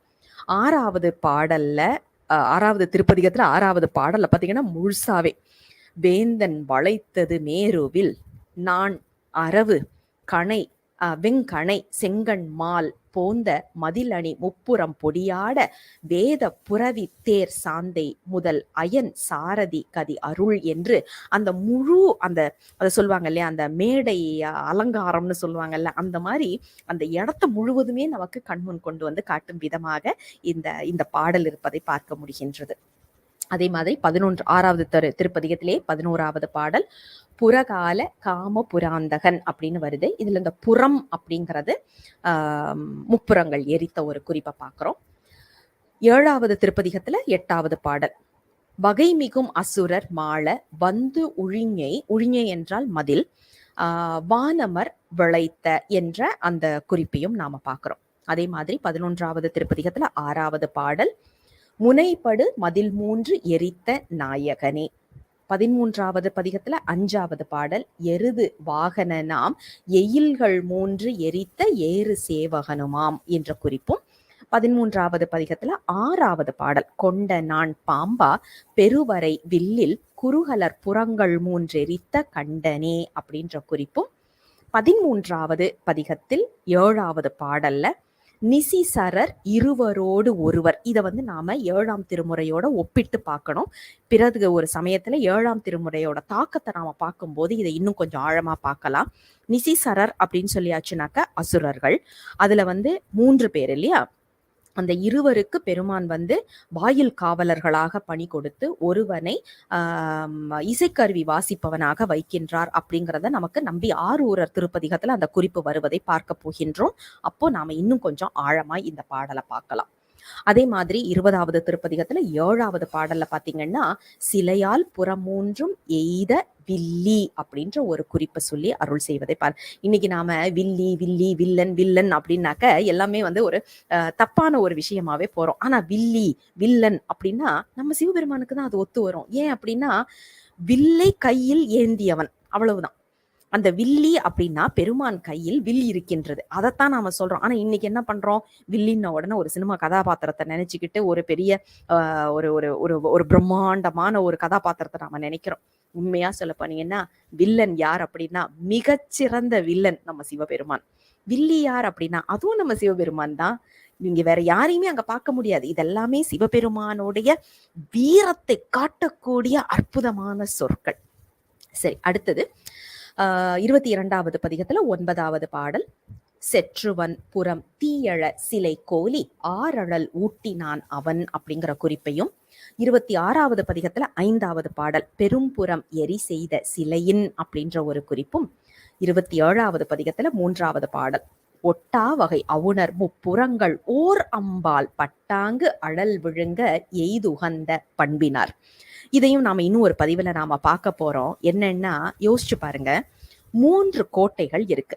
6வது பாடல்ல 6வது திருப்பதிகத்துல 6வது பாடல்ல பாத்தீங்கன்னா முழுசாவே, வேந்தன் வளைத்தது மேருவில் நான் அரவு கணை வெங்கணை செங்கண் மால் போந்த மதிலணி முப்புறம் பொடியாட வேத புறவி தேர் சாந்தை முதல் அயன் சாரதி கதி அருள் என்று அந்த முழு அதை சொல்லுவாங்க இல்லையா, அந்த மேடை அலங்காரம்னு சொல்லுவாங்கல்ல, அந்த மாதிரி அந்த இடத்த முழுவதுமே நமக்கு கண்முன் கொண்டு காட்டும் விதமாக இந்த பாடல் இருப்பதை பார்க்க முடிகின்றது. அதே மாதிரி 6வது திருப்பதிகத்திலே 11வது பாடல், புறகால காம புராந்தகன் அப்படின்னு வருது. இதுல இந்த புறம் அப்படிங்கிறது முப்புறங்கள் எரித்த ஒரு குறிப்பை பார்க்கிறோம். 7வது திருப்பதிகத்துல 8வது பாடல், வகை மிகும் அசுரர் மாள வந்து உழிஞை என்றால் மதில், வானமர் விளைத்த என்ற அந்த குறிப்பையும் நாம பார்க்கிறோம். அதே மாதிரி 11வது திருப்பதிகத்துல 6வது பாடல், முனைப்படு மதில் 3 எரித்த நாயகனே. 13வது பதிகத்துல 5வது பாடல், எருது வாகன நாம் எயில்கள் 3 எரித்த ஏறு சேவகனுமாம் என்ற குறிப்பும். 13வது பதிகத்துல 6வது பாடல், கொண்ட நான் பாம்பா பெருவரை வில்லில் குறுகலர் புறங்கள் 3 எரித்த கண்டனே அப்படின்ற குறிப்பும். 13வது பதிகத்தில் 7வது பாடல்ல நிசிசரர் இருவரோடு ஒருவர், இதை நாம 7ஆம் திருமுறையோட ஒப்பிட்டு பார்க்கணும். பிறகு ஒரு சமயத்துல 7ஆம் திருமுறையோட தாக்கத்தை நாம பார்க்கும்போது இதை இன்னும் கொஞ்சம் ஆழமா பார்க்கலாம். நிசிசரர் அப்படின்னு சொல்லியாச்சுனாக்க அசுரர்கள். அதுல 3 பேர் இல்லையா, அந்த இருவருக்கு பெருமான் வாயில் காவலர்களாக பணி கொடுத்து ஒருவனை இசைக்கருவி வாசிப்பவனாக வைக்கின்றார் அப்படிங்கிறத நமக்கு நம்பி ஆரூரர் திருப்பதிகத்துல அந்த குறிப்பு வருவதை பார்க்க போகின்றோம். அப்போ நாம இன்னும் கொஞ்சம் ஆழமாய் இந்த பாடலை பார்க்கலாம். அதே மாதிரி 20வது திருப்பதிகத்துல 7வது பாடல்ல பாத்தீங்கன்னா, சிலையால் புறமூன்றும் எய்த வில்லி அப்படின்ற ஒரு குறிப்பை சொல்லி அருள் செய்வதை பார். இன்னைக்கு நாம வில்லி வில்லி வில்லன் வில்லன் அப்படின்னாக்க எல்லாமே ஒரு தப்பான ஒரு விஷயமாவே போறோம். ஆனா வில்லி வில்லன் அப்படின்னா நம்ம சிவபெருமானுக்கு தான் அது ஒத்து வரும். ஏன் அப்படின்னா, வில்லை கையில் ஏந்தியவன், அவ்வளவுதான். அந்த வில்லி அப்படின்னா பெருமான் கையில் வில் இருக்கின்றது, அதைத்தான் நாம சொல்றோம். ஆனா இன்னைக்கு என்ன பண்றோம், வில்லின்ன உடனே ஒரு சினிமா கதாபாத்திரத்தை நினைச்சுக்கிட்டு ஒரு பெரிய ஒரு ஒரு ஒரு ஒரு பிரம்மாண்டமான ஒரு கதாபாத்திரத்தை நாம நினைக்கிறோம். உண்மையா சொல்ல போனீங்கன்னா, வில்லன் யார் அப்படின்னா மிகச்சிறந்த வில்லன் நம்ம சிவபெருமான். வில்லி யார் அப்படின்னா அதுவும் நம்ம சிவபெருமான் தான். நீங்க வேற யாரையுமே அங்க பார்க்க முடியாது. இதெல்லாமே சிவபெருமானுடைய வீரத்தை காட்டக்கூடிய அற்புதமான சொற்கள். சரி, அடுத்தது 22வது பதிகத்துல 9வது பாடல், செற்றுவன் புறம் தீயழ சிலை கோலி ஆரழல் ஊட்டினான் அவன் அப்படிங்கிற குறிப்பையும். 26வது பதிகத்துல 5வது பாடல், பெரும்புறம் எரி செய்த சிலையின் அப்படின்ற ஒரு குறிப்பும். 27வது பதிகத்துல 3வது பாடல், ஒட்டா வகை அவுணர் முப்புறங்கள் ஓர் அம்பால் பட்டாங்கு அழல் விழுங்க எய்துகந்த பண்பினார். இதையும் நாம இன்னும் ஒரு பதிவுல நாம பார்க்க போறோம். என்னன்னா, யோசிச்சு பாருங்க, 3 கோட்டைகள் இருக்கு.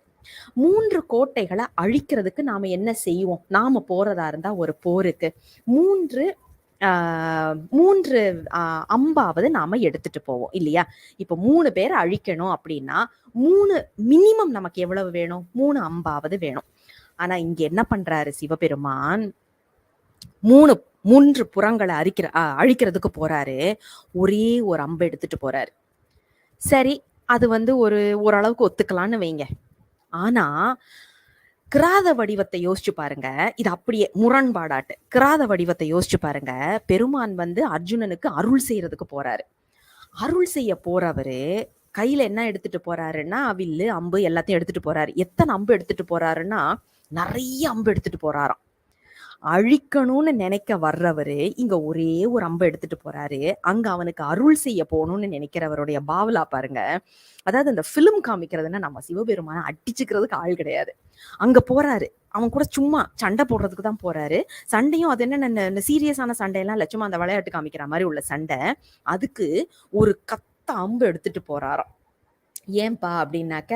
3 கோட்டைகளை அழிக்கிறதுக்கு நாம என்ன செய்வோம்? நாம போறதா இருந்தா ஒரு போருக்கு 3 3 அம்பாவது நாம எடுத்துட்டு போவோம் இல்லையா? இப்போ 3 பேர அழிக்கணும் அப்படின்னா, 3 மினிமம் நமக்கு எவ்வளவு வேணும்? 3 அம்பாவது வேணும். ஆனா இங்க என்ன பண்றாரு சிவபெருமான், 3 புறங்கள அழிக்கிறதுக்கு போறாரு. ஒரே ஒரு அம்பு எடுத்துட்டு போறாரு. சரி, அது ஓரளவுக்கு ஒத்துக்கலான்னு வைங்க. ஆனா கிராத வடிவத்தை யோசிச்சு பாருங்க. இது அப்படியே முரண்பாடாட்டு. கிராத வடிவத்தை யோசிச்சு பாருங்க. பெருமான் அர்ஜுனனுக்கு அருள் செய்யறதுக்கு போறாரு. அருள் செய்ய போறவரு கையில என்ன எடுத்துட்டு போறாருன்னா, வில்லு, அம்பு எல்லாத்தையும் எடுத்துட்டு போறாரு. எத்தனை அம்பு எடுத்துட்டு போறாருன்னா, நிறைய அம்பு எடுத்துட்டு போறாராம். அழிக்கணும்னு நினைக்க வர்றவரு இங்க ஒரே ஒரு அம்பை எடுத்துட்டு போறாரு. அங்க அவனுக்கு அருள் செய்ய போகணும்னு நினைக்கிறவருடைய பாவலா பாருங்க. அதாவது அந்த பிலிம் காமிக்கிறதுன்னா நம்ம சிவபெருமான அடிச்சுக்கிறதுக்கு ஆள் கிடையாது. அங்க போறாரு, அவன் கூட சும்மா சண்டை போடுறதுக்கு தான் போறாரு. சண்டையும் அது என்ன சீரியஸான சண்டையெல்லாம் லட்சமா அந்த விளையாட்டு காமிக்கிற மாதிரி உள்ள சண்டை. அதுக்கு ஒரு கத்த அம்பு எடுத்துட்டு போறாராம். ஏன்பா அப்படின்னாக்க,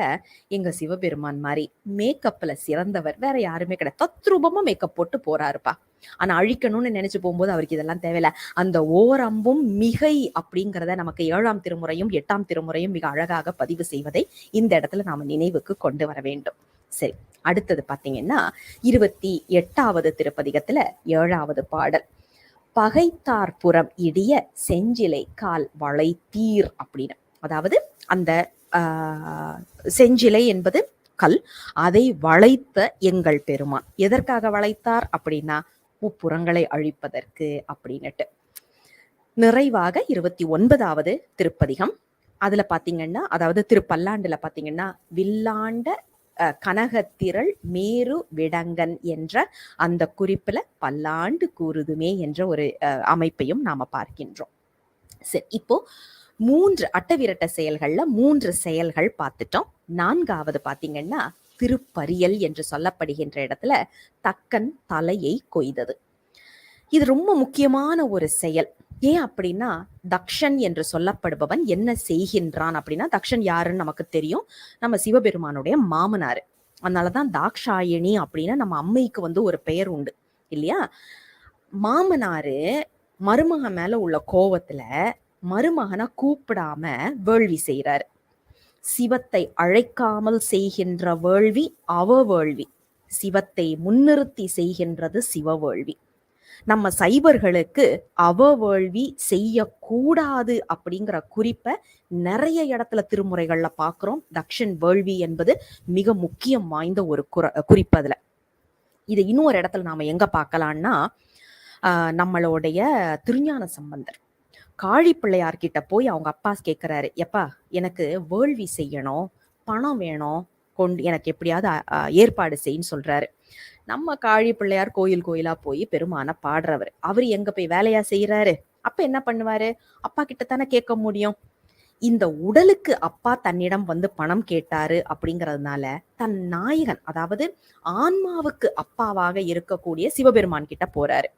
எங்க சிவபெருமான் மாதிரி மேக்கப்ல சிறந்தவர் வேற யாருமே கிடையாது. தத்ரூபமா மேக்கப் போட்டு போறாருப்பா. ஆனா அழிக்கணும்னு நினைச்சு போகும்போது அவருக்கு இதெல்லாம் தேவையில்ல. அந்த ஓரம்பும் மிகை அப்படிங்கிறத நமக்கு 7ஆம் திருமுறையும் 8ஆம் திருமுறையும் மிக அழகாக பதிவு செய்வதை இந்த இடத்துல நாம நினைவுக்கு கொண்டு வர வேண்டும். சரி, அடுத்தது பாத்தீங்கன்னா 28வது திருப்பதிகத்துல 7வது பாடல். பகைத்தார் புறம் இடிய செஞ்சிலை கால் வளைத்தீர் அப்படின்னு. அதாவது அந்த செஞ்சிலை என்பது கல், அதை வளைத்த எங்கள் பெருமான் எதற்காக வளைத்தார் அப்படின்னா, முப்புறங்களை அழிப்பதற்கு அப்படின்னுட்டு. நிறைவாக 29வது திருப்பதிகம். அதுல பாத்தீங்கன்னா, அதாவது திருப்பல்லாண்டுல பாத்தீங்கன்னா, வில்லாண்ட கனகத்திரள் மேரு விடங்கன் என்ற அந்த குறிப்புல பல்லாண்டு கூறுதுமே என்ற ஒரு அமைப்பையும் நாம பார்க்கின்றோம். சரி, இப்போ 3 அட்டவிரட்ட செயல்கள்ல 3 செயல்கள் பார்த்துட்டோம். 4வது பாத்தீங்கன்னா திருப்பரியல் என்று சொல்லப்படுகின்ற இடத்துல தக்கன் தலையை கொய்தது. இது ரொம்ப முக்கியமான ஒரு செயல். ஏன் அப்படின்னா, தக்ஷன் என்று சொல்லப்படுபவன் என்ன செய்கின்றான் அப்படின்னா, தக்ஷன் யாருன்னு நமக்கு தெரியும், நம்ம சிவபெருமானுடைய மாமனாரு. அதனாலதான் தாக்ஷாயினி அப்படின்னு நம்ம அம்மைக்கு ஒரு பெயர் உண்டு இல்லையா? மாமனாரு மருமக மேல உள்ள கோவத்துல மருமகனை கூப்பிடாம வேள்வி செய்யறாரு. சிவத்தை அழைக்காமல் செய்கின்ற வேள்வி அவ வேள்வி, சிவத்தை முன்னிறுத்தி செய்கின்றது சிவ வேள்வி. நம்ம சைவர்களுக்கு அவ வேள்வி செய்யக்கூடாது அப்படிங்கிற குறிப்பை நிறைய இடத்துல திருமுறைகள்ல பாக்குறோம். தக்ஷன் வேள்வி என்பது மிக முக்கியம் வாய்ந்த ஒரு குறிப்பு. அதுல இது இன்னொரு இடத்துல நாம எங்க பார்க்கலாம்னா, நம்மளுடைய திருஞான சம்பந்தர் காழி பிள்ளையார்கிட்ட போய் அவங்க அப்பா கேட்கிறாரு, எப்பா எனக்கு வேள்வி செய்யணும், பணம் வேணும், எனக்கு எப்படியாவது ஏற்பாடு செய்யன்னு சொல்றாரு. நம்ம காழி பிள்ளையார் கோயில் கோயிலா போய் பெருமான பாடுறவர். அவரு எங்க போய் வேலையா செய்யறாரு? அப்ப என்ன பண்ணுவாரு? அப்பா கிட்ட தானே கேட்க முடியும். இந்த உடலுக்கு அப்பா தன்னிடம் பணம் கேட்டாரு அப்படிங்கிறதுனால தன் நாயகன், அதாவது ஆன்மாவுக்கு அப்பாவாக இருக்கக்கூடிய சிவபெருமான் கிட்ட போறாரு.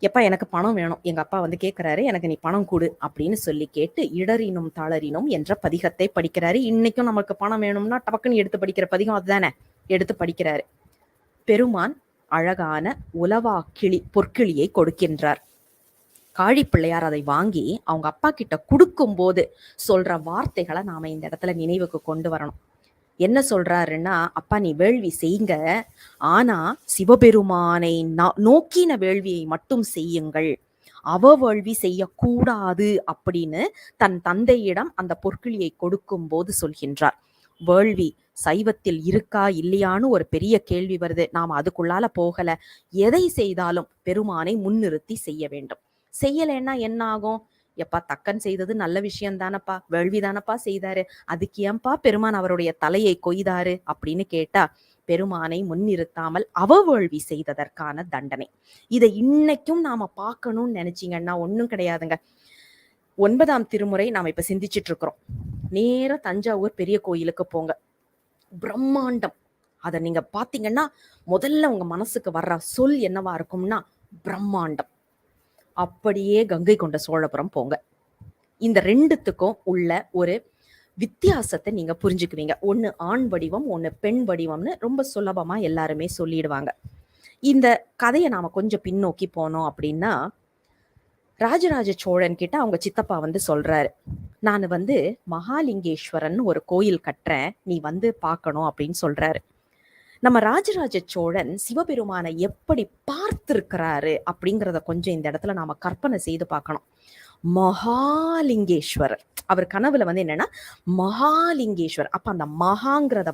எப்பா எனக்கு பணம் வேணும், எங்க அப்பா கேட்கிறாரு, எனக்கு நீ பணம் கொடு அப்படின்னு சொல்லி கேட்டு இடறினும் தளரினும் என்ற பதிகத்தை படிக்கிறாரு. இன்னைக்கும் நமக்கு பணம் வேணும்னா டபக்குன்னு எடுத்து படிக்கிற பதிகம் அதுதானே. எடுத்து படிக்கிறாரு. பெருமான் அழகான உலவா பொற்கிளியை கொடுக்கின்றார். காழி பிள்ளையார் அதை வாங்கி அவங்க அப்பா கிட்ட கொடுக்கும் போது சொல்ற வார்த்தைகளை நாம இந்த இடத்துல நினைவுக்கு கொண்டு வரணும். என்ன சொல்றாருன்னா, அப்பா நீ வேள்வி செய்யுங்க, ஆனா சிவபெருமானை நோக்கின வேள்வியை மட்டும் செய்யுங்கள், அவ வேள்வி செய்யக்கூடாது அப்படின்னு தன் தந்தையிடம் அந்த பொற்கிளியை கொடுக்கும் போது சொல்கின்றார். வேள்வி சைவத்தில் இருக்கா இல்லையான்னு ஒரு பெரிய கேள்வி வருது. நாம அதுக்குள்ளால போகல. எதை செய்தாலும் பெருமானை முன்னிறுத்தி செய்ய வேண்டும். செய்யலைன்னா என்ன ஆகும்? எப்பா தக்கன் செய்தது நல்ல விஷயம் தானப்பா, வேள்வி தானப்பா செய்தாரு, அதுக்கு ஏன்பா பெருமான் அவருடைய தலையை கொய்தாரு அப்படின்னு கேட்டா, பெருமானை முன்னிறுத்தாமல் அவ வேள்வி செய்ததற்கான தண்டனை. இதை இன்னைக்கும் நாம பார்க்கணும்னு நினைச்சீங்கன்னா ஒண்ணும் கிடையாதுங்க. 9ஆம் திருமுறை நாம இப்ப சிந்திச்சுட்டு இருக்கிறோம். நேர தஞ்சாவூர் பெரிய கோயிலுக்கு போங்க, பிரம்மாண்டம். அதை நீங்க பாத்தீங்கன்னா முதல்ல உங்க மனசுக்கு வர்ற சொல் என்னவா இருக்கும்னா பிரம்மாண்டம். அப்படியே கங்கை கொண்ட சோழபுரம் போங்க, இந்த ரெண்டுத்துக்கும் உள்ள ஒரு வித்தியாசத்தை நீங்க புரிஞ்சுக்குவீங்க. ஒண்ணு ஆண் வடிவம், ஒண்ணு பெண் வடிவம்னு ரொம்ப சுலபமா எல்லாருமே சொல்லிடுவாங்க. இந்த கதையை நாம கொஞ்சம் பின்னோக்கி போனோம் அப்படின்னா, ராஜராஜ சோழன் கிட்ட அவங்க சித்தப்பா சொல்றாரு, நான் மகாலிங்கேஸ்வரன் ஒரு கோயில் கட்டுறேன், நீ பார்க்கணும் அப்படின்னு சொல்றாரு. நம்ம ராஜராஜ சோழன் சிவபெருமானை எப்படி பார்த்திருக்கிறாரு அப்படிங்கிறத கொஞ்சம் இந்த இடத்துல நாம கற்பனை செய்து பார்க்கணும். மகாலிங்கேஸ்வரர், அவர் கனவுல என்னன்னா மகாலிங்கேஸ்வரர். அப்ப அந்த மகாங்கிறத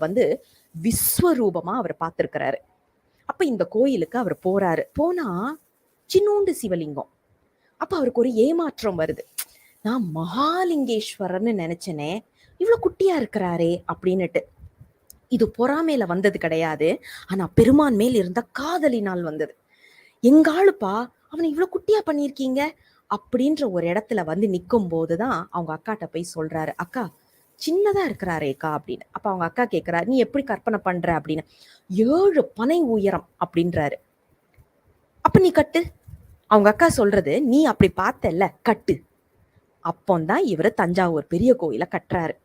விஸ்வரூபமா அவர் பார்த்திருக்கிறாரு. அப்ப இந்த கோயிலுக்கு அவர் போறாரு. போனா சின்னூண்டு சிவலிங்கம். அப்ப அவருக்கு ஒரு ஏமாற்றம் வருது. நான் மகாலிங்கேஸ்வரர்னு நினைச்சனே, இவ்வளவு குட்டியா இருக்கிறாரே அப்படின்னுட்டு. இது பொறாமையில வந்தது கிடையாது, ஆனா பெருமான் மேல் இருந்த காதலினால் வந்தது. எங்காளுப்பா அவனை இவ்வளவு குட்டியா பண்ணிருக்கீங்க அப்படின்ற ஒரு இடத்துல நிக்கும் போதுதான் அவங்க அக்காட்ட போய் சொல்றாரு, அக்கா சின்னதா இருக்கிறாரேக்கா அப்படின்னு. அப்ப அவங்க அக்கா கேட்கிறா, நீ எப்படி கற்பனை பண்ற அப்படின்னு. 7 பனை உயரம் அப்படின்றாரு. அப்ப நீ கட்டு. அவங்க அக்கா சொல்றது, நீ அப்படி பார்த்தல்ல, கட்டு. அப்போதான் இவரு தஞ்சாவூர் பெரிய கோயில கட்டுறாரு.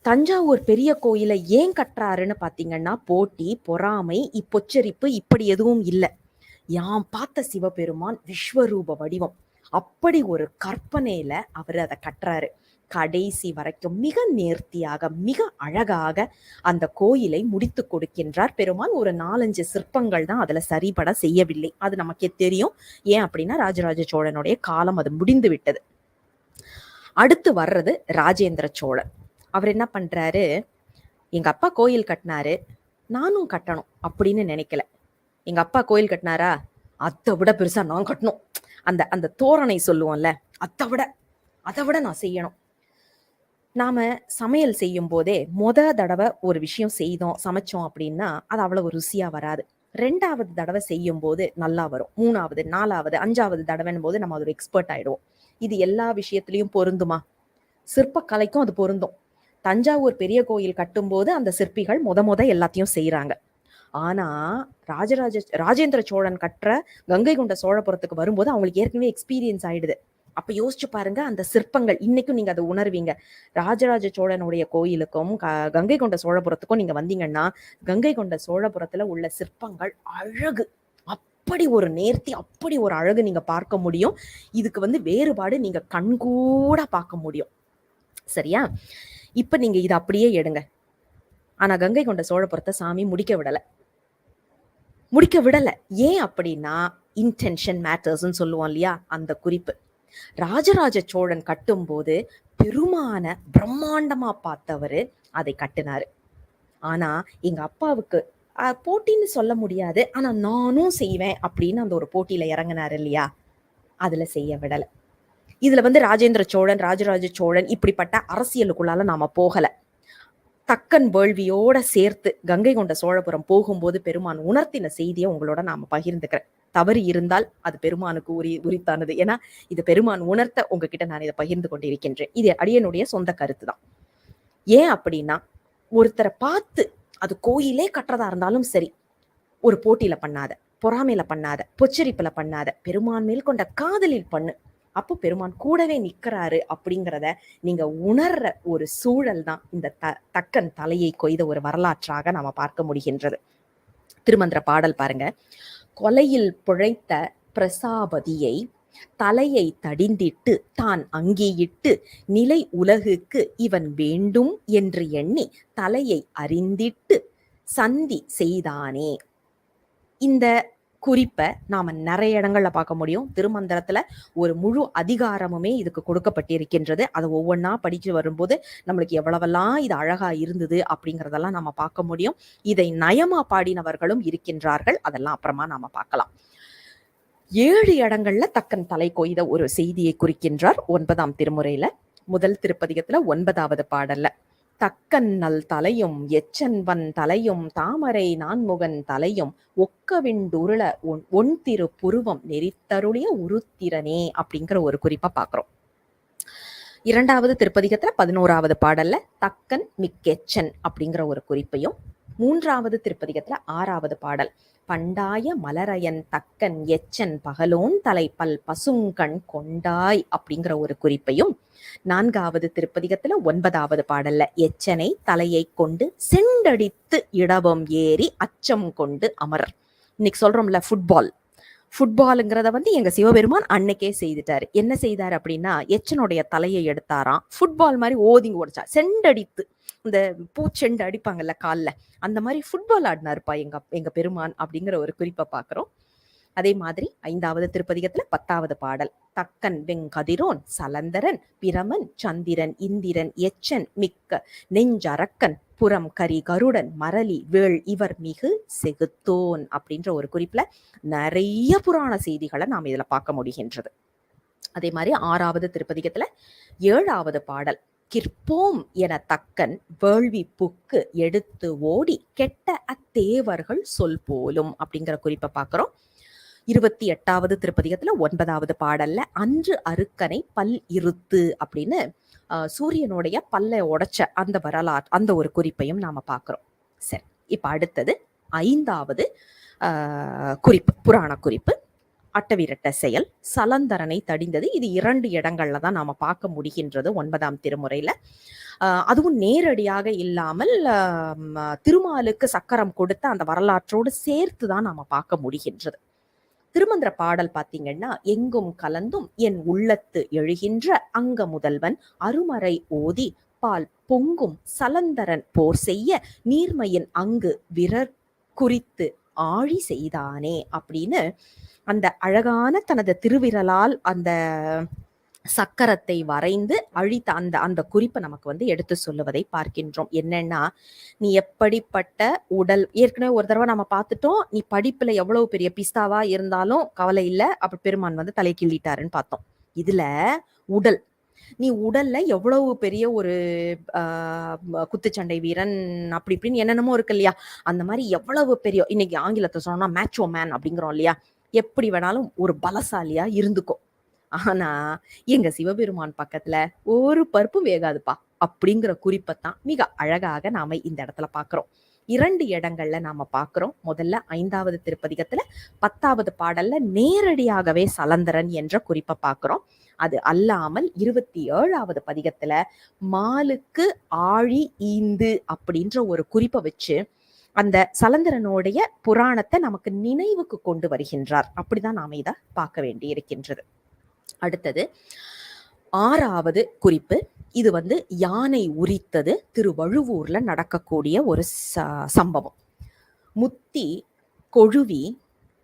தஞ்சாவூர் பெரிய கோயில ஏன் கட்டுறாருன்னு பாத்தீங்கன்னா, போட்டி, பொறாமை, பொச்சரிப்பு இப்படி எதுவும் இல்லை. யாம் பார்த்த சிவபெருமான் விஸ்வரூப வடிவம், அப்படி ஒரு கற்பனையில அவர் அதை கட்டுறாரு. கடைசி வரைக்கும் மிக நேர்த்தியாக, மிக அழகாக அந்த கோயிலை முடித்து கொடுக்கின்றார் பெருமான். ஒரு 4-5 சிற்பங்கள் தான் அதுல சரிபட செய்யவில்லை, அது நமக்கே தெரியும். ஏன் அப்படின்னா ராஜராஜ சோழனுடைய காலம் அது முடிந்து விட்டது. அடுத்து வர்றது ராஜேந்திர சோழன். அவர் என்ன பண்றாரு, எங்க அப்பா கோயில் கட்டினாரு, நானும் கட்டணும் அப்படின்னு நினைக்கல. எங்க அப்பா கோயில் கட்டினாரா, அதை விட பெருசா நான் கட்டணும். அந்த அந்த தோரணை சொல்லுவோம்ல, அதை விட நான் செய்யணும். நாம சமையல் செய்யும் போதே தடவை ஒரு விஷயம் செய்தோம், சமைச்சோம் அப்படின்னா அது அவ்வளவு ருசியா வராது. 2வது தடவை செய்யும் போது நல்லா வரும். 3வது, 4வது, 5வது தடவைன்னு போது நம்ம ஒரு எக்ஸ்பர்ட் ஆயிடுவோம். இது எல்லா விஷயத்திலையும் பொருந்துமா? சிற்பக்கலைக்கும் அது பொருந்தும். தஞ்சாவூர் பெரிய கோயில் கட்டும் போது அந்த சிற்பிகள் முத எல்லாத்தையும் செய்யறாங்க. ஆனா ராஜேந்திர சோழன் கட்டுற கங்கை கொண்ட சோழபுரத்துக்கு வரும்போது அவங்களுக்கு ஏற்கனவே எக்ஸ்பீரியன்ஸ் ஆயிடுது. அப்ப யோசிச்சு பாருங்க, அந்த சிற்பங்கள் இன்னைக்கும் நீங்க அதை உணர்வீங்க. ராஜராஜ சோழனுடைய கோயிலுக்கும் கங்கை கொண்ட சோழபுரத்துக்கும் நீங்க வந்தீங்கன்னா, கங்கை கொண்ட சோழபுரத்துல உள்ள சிற்பங்கள் அழகு, அப்படி ஒரு நேர்த்தி, அப்படி ஒரு அழகு நீங்க பார்க்க முடியும். இதுக்கு வேறுபாடு நீங்க கண்கூட பார்க்க முடியும். சரியா? இப்ப நீங்க இதை அப்படியே எடுங்க. ஆனா கங்கை கொண்ட சோழபுரத்தை சாமி முடிக்க விடல. ஏன் அப்படின்னா இன்டென்ஷன் மேட்டர்ஸ்ன்னு சொல்லுவோம் இல்லையா, அந்த குறிப்பு. ராஜராஜ சோழன் கட்டும் போது பெருமான பிரம்மாண்டமா பார்த்தவரு அதை கட்டினாரு. ஆனா எங்க அப்பாவுக்கு போட்டின்னு சொல்ல முடியாது, ஆனா நானும் செய்வேன் அப்படின்னு அந்த ஒரு போட்டியில இறங்கினாரு இல்லையா, அதுல செய்ய விடல. இதுல ராஜேந்திர சோழன், ராஜராஜ சோழன் இப்படிப்பட்ட அரசியலுக்குள்ளால நாம போகல. தக்கன் வேள்வியோட சேர்த்து கங்கை கொண்ட சோழபுரம் போகும்போது பெருமான் உணர்த்தின செய்தியை உங்களோட நாம பகிர்ந்துக்கிறேன். தவறு இருந்தால் அது பெருமானுக்கு உரித்தானது. ஏன்னா இது பெருமான் உணர்த்த உங்ககிட்ட நான் இதை பகிர்ந்து கொண்டிருக்கின்றேன். இது அடியனுடைய சொந்த கருத்து தான். ஏன் அப்படின்னா, ஒருத்தரை பார்த்து அது கோயிலே கட்டுறதா இருந்தாலும் சரி, ஒரு போட்டியில பண்ணாத, பொறாமையில பண்ணாத, பொச்சரிப்புல பண்ணாத, பெருமான் மேல் கொண்ட காதலில் பண்ணு. அப்போ பெருமான் கூடவே நிக்கிறாரு அப்படிங்கிறத நீங்க உணர்ற ஒரு சூழல் தான் இந்த தக்கன் தலையை கொய்த ஒரு வரலாற்றாக நாம பார்க்க முடிகின்றது. திருமந்திர பாடல் பாருங்க. கொலையில் பிழைத்த பிரசாபதியை தலையை தடிந்திட்டு தான் அங்கேயிட்டு நிலை உலகுக்கு இவன் வேண்டும் என்று எண்ணி தலையை அறிந்திட்டு சந்தி செய்தானே. இந்த குறிப்பை நாம நிறைய இடங்கள்ல பார்க்க முடியும். திருமந்திரத்துல ஒரு முழு அதிகாரமுமே இதுக்கு கொடுக்கப்பட்டிருக்கின்றது. அதை ஒவ்வொன்றா படிச்சு வரும்போது நம்மளுக்கு எவ்வளவெல்லாம் இது அழகா இருந்தது அப்படிங்கிறதெல்லாம் நாம பார்க்க முடியும். இதை நயமா பாடினவர்களும் இருக்கின்றார்கள், அதெல்லாம் அப்புறமா நாம பார்க்கலாம். 7 இடங்கள்ல தக்கன் தலை கொய்த ஒரு செய்தியை குறிக்கின்றார் 9ஆம் திருமுறையில. முதல் திருப்பதிகத்துல 9வது பாடல்ல தக்கன் நல் தலையும் எச்சன்வன் தலையும் தாமரை நான்முகன் தலையும் ஒக்கவிண்டுருள ஒன் திரு புருவம் நெறித்தருளிய உருத்திரனே அப்படிங்கிற ஒரு குறிப்பா பாக்குறோம். 2வது திருப்பதிகத்துல 11வது பாடல்ல தக்கன் மிக்கெச்சன் அப்படிங்கிற ஒரு குறிப்பையும், 3வது திருப்பதிகத்துல 6வது பாடல் பண்டாய மலரையன் தக்கன் எச்சன் பகலோன் தலைப்பல் பசுங்கண் கொண்டாய் அப்படிங்கிற ஒரு குறிப்பையும், 4வது திருப்பதிகத்துல 9வது பாடல்ல எச்சனை தலையை கொண்டு செண்டடித்து இடவம் ஏறி அச்சம் கொண்டு அமரர். இன்னைக்கு சொல்றோம்ல ஃபுட்பாலுங்கிறத வந்து எங்க சிவபெருமான் அன்னைக்கே செய்துட்டாரு. என்ன செய்தாரு அப்படின்னா, எச்சனுடைய தலையை எடுத்தாராம். ஃபுட்பால் மாதிரி ஓதிங்க உடைச்சார். செண்டடித்து இந்த பூச்செண்டு அடிப்பாங்கல்ல கால்ல, அந்த மாதிரி ஃபுட்பால் ஆடினாருப்பா எங்க எங்க பெருமான் அப்படிங்கிற ஒரு குறிப்பை பார்க்கிறோம். அதே மாதிரி 5வது திருப்பதிகத்துல 10வது பாடல். தக்கன் வெங்கதிரோன் சலந்தரன் பிரமன் சந்திரன் இந்திரன் எச்சன் மிக்க நெஞ்சரக்கன் புறம் கரி கருடன் மரளி வேள் இவர் மிகு செகுத்தோன் அப்படின்ற ஒரு குறிப்புல நிறைய புராண செய்திகளை நாம் இதுல பார்க்க முடிகின்றது. அதே மாதிரி 6வது திருப்பதிகத்துல 7வது பாடல். கிற்போம் என தக்கன் வேள்வி புக்கு எடுத்து ஓடி கெட்ட அத்தேவர்கள் சொல் போலும் அப்படிங்கிற குறிப்பை பார்க்கிறோம். 28வது திருப்பதிகத்துல 9வது பாடல்ல அன்று அருக்கனை பல் இருத்து அப்படின்னு சூரியனுடைய பல்லை உடைச்ச அந்த வரலாறு, அந்த ஒரு குறிப்பையும் நாம பார்க்கிறோம். சரி, இப்ப அடுத்தது 5வது குறிப்பு, புராண குறிப்பு. அட்டவிரட்ட செயல் சலந்தரனை தடிந்தது. இது 2 இடங்கள்ல தான் நாம பார்க்க முடிகின்றது 9ஆம் திருமுறையில. அதுவும் நேரடியாக இல்லாமல் திருமாலுக்கு சக்கரம் கொடுத்த அந்த வரலாற்றோடு சேர்த்து தான் நாம பார்க்க முடிகின்றது. திருமந்திர பாடல் பார்த்தீங்கன்னா, எங்கும் கலந்தும் என் உள்ளத்து எழுகின்ற அங்க முதல்வன் அருமறை ஓதி பால் பொங்கும் சலந்தரன் போர் செய்ய நீர்மையின் அங்கு விரற் குறித்து ஆழி செய்தானே அப்படின்னு அந்த அழகான தனது திருவிரலால் அந்த சக்கரத்தை வரைந்து அழித்த அந்த அந்த குறிப்பை நமக்கு வந்து எடுத்து சொல்லுவதை பார்க்கின்றோம். என்னன்னா, நீ எப்படிப்பட்ட உடல், ஏற்கனவே ஒரு தடவை நம்ம பார்த்துட்டோம், நீ படிப்புல எவ்வளவு பெரிய பிஸ்தாவா இருந்தாலும் கவலை இல்லை, அப்ப பெருமான் வந்து தலை கிள்ளிட்டாருன்னு பார்த்தோம். இதுல உடல், நீ உடல்ல எவ்வளவு பெரிய ஒரு குத்துச்சண்டை வீரன் அப்படி இப்படின்னு என்னென்னமோ இருக்கு இல்லையா, அந்த மாதிரி எவ்வளவு பெரிய, இன்னைக்கு ஆங்கிலத்தை சொன்னோம்னா மேட்சோ மேன் அப்படிங்கிறோம் இல்லையா, எப்படி வேணாலும் ஒரு பலசாலியா இருந்துக்கும். ஆனா எங்க சிவபெருமான் பக்கத்துல ஒரு பருப்பும் வேகாதுப்பா அப்படிங்கிற குறிப்பைத்தான் மிக அழகாக நாம இந்த இடத்துல பாக்குறோம். 2 இடங்கள்ல நாம பாக்குறோம். முதல்ல 5வது திருப்பதிகத்துல 10வது பாடல்ல நேரடியாகவே சலந்தரன் என்ற குறிப்பை பாக்குறோம். அது அல்லாமல் 27வது பதிகத்துல மாலுக்கு ஆழி ஈந்து அப்படின்ற ஒரு குறிப்பை வச்சு அந்த சலந்தரனுடைய புராணத்தை நமக்கு நினைவுக்கு கொண்டு வருகின்றார். அப்படிதான் நாம இதை பார்க்க வேண்டி இருக்கின்றது. அடுத்தது 6வது குறிப்பு. இது வந்து யானை உரித்தது திருவழுவூர்ல நடக்கக்கூடிய ஒரு சம்பவம். முத்தி கொழுவி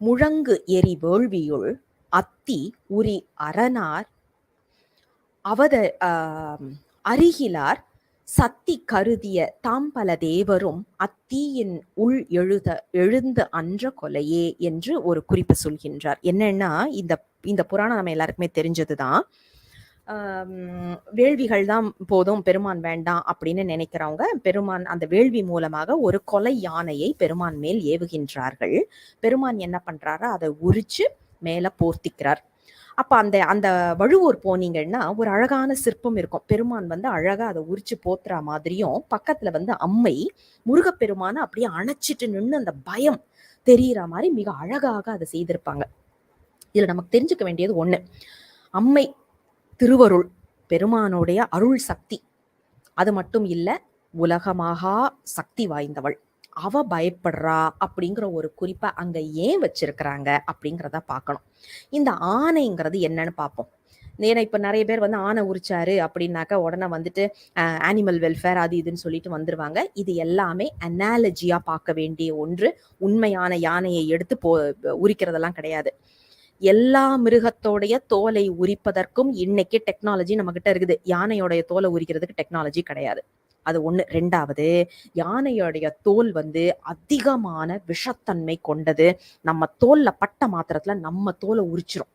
முழங்கு எரி வேள்வியுள் அத்தி உரி அரணார் அவத அருகிலார் சத்தி கருதிய தாம்பல தேவரும் அத்தீயின் உள் எழுந்து அன்ற கொலையே என்று ஒரு குறிப்பு சொல்கின்றார். என்னன்னா, இந்த புராணம் நம்ம எல்லாருக்குமே தெரிஞ்சதுதான். வேள்விகள் தான் போதும், பெருமான் வேண்டாம் அப்படின்னு நினைக்கிறவங்க பெருமான் அந்த வேள்வி மூலமாக ஒரு கொலை யானையை பெருமான் மேல் ஏவுகின்றார்கள். பெருமான் என்ன பண்றாரா, அதை உரிச்சு மேல போர்த்திக்கிறார். அப்ப அந்த அந்த வழுவூர் போனீங்கன்னா ஒரு அழகான சிற்பம் இருக்கும். பெருமான் வந்து அழகா அதை உரிச்சு போத்துற மாதிரியும், பக்கத்துல வந்து அம்மை முருகப்பெருமான அப்படியே அணைச்சிட்டு நின்று அந்த பயம் தெரிகிற மாதிரி மிக அழகாக அதை செய்திருப்பாங்க. இதுல நமக்கு தெரிஞ்சுக்க வேண்டியது ஒண்ணு, அம்மை திருவருள், பெருமானுடைய அருள் சக்தி, அது மட்டும் இல்ல உலகமாகா சக்தி வாய்ந்தவள், அவ பயப்படுறா அப்படிங்கிற ஒரு குறிப்பை அங்க ஏன் வச்சிருக்கிறாங்க அப்படிங்கிறத பார்க்கணும். இந்த ஆணைங்கிறது என்னன்னு பார்ப்போம். ஏன்னா இப்ப நிறைய பேர் வந்து ஆணை உரிச்சாரு அப்படின்னாக்கா உடனே வந்துட்டு ஆனிமல் வெல்ஃபேர் அது இதுன்னு சொல்லிட்டு வந்துருவாங்க. இது எல்லாமே அனாலஜியா பார்க்க வேண்டிய ஒன்று. உண்மையான யானையை எடுத்து உரிக்கிறதெல்லாம் கிடையாது. எல்லா மிருகத்தோடைய தோலை உரிப்பதற்கும் இன்னைக்கு டெக்னாலஜி நம்ம கிட்ட இருக்குது. யானையோடைய தோலை உரிக்கிறதுக்கு டெக்னாலஜி கிடையாது. அது ஒண்ணு. 2வது, யானையோடைய தோல் வந்து அதிகமான விஷத்தன்மை கொண்டது. நம்ம தோல்ல பட்ட மாத்திரத்துல நம்ம தோலை உரிச்சிரும்.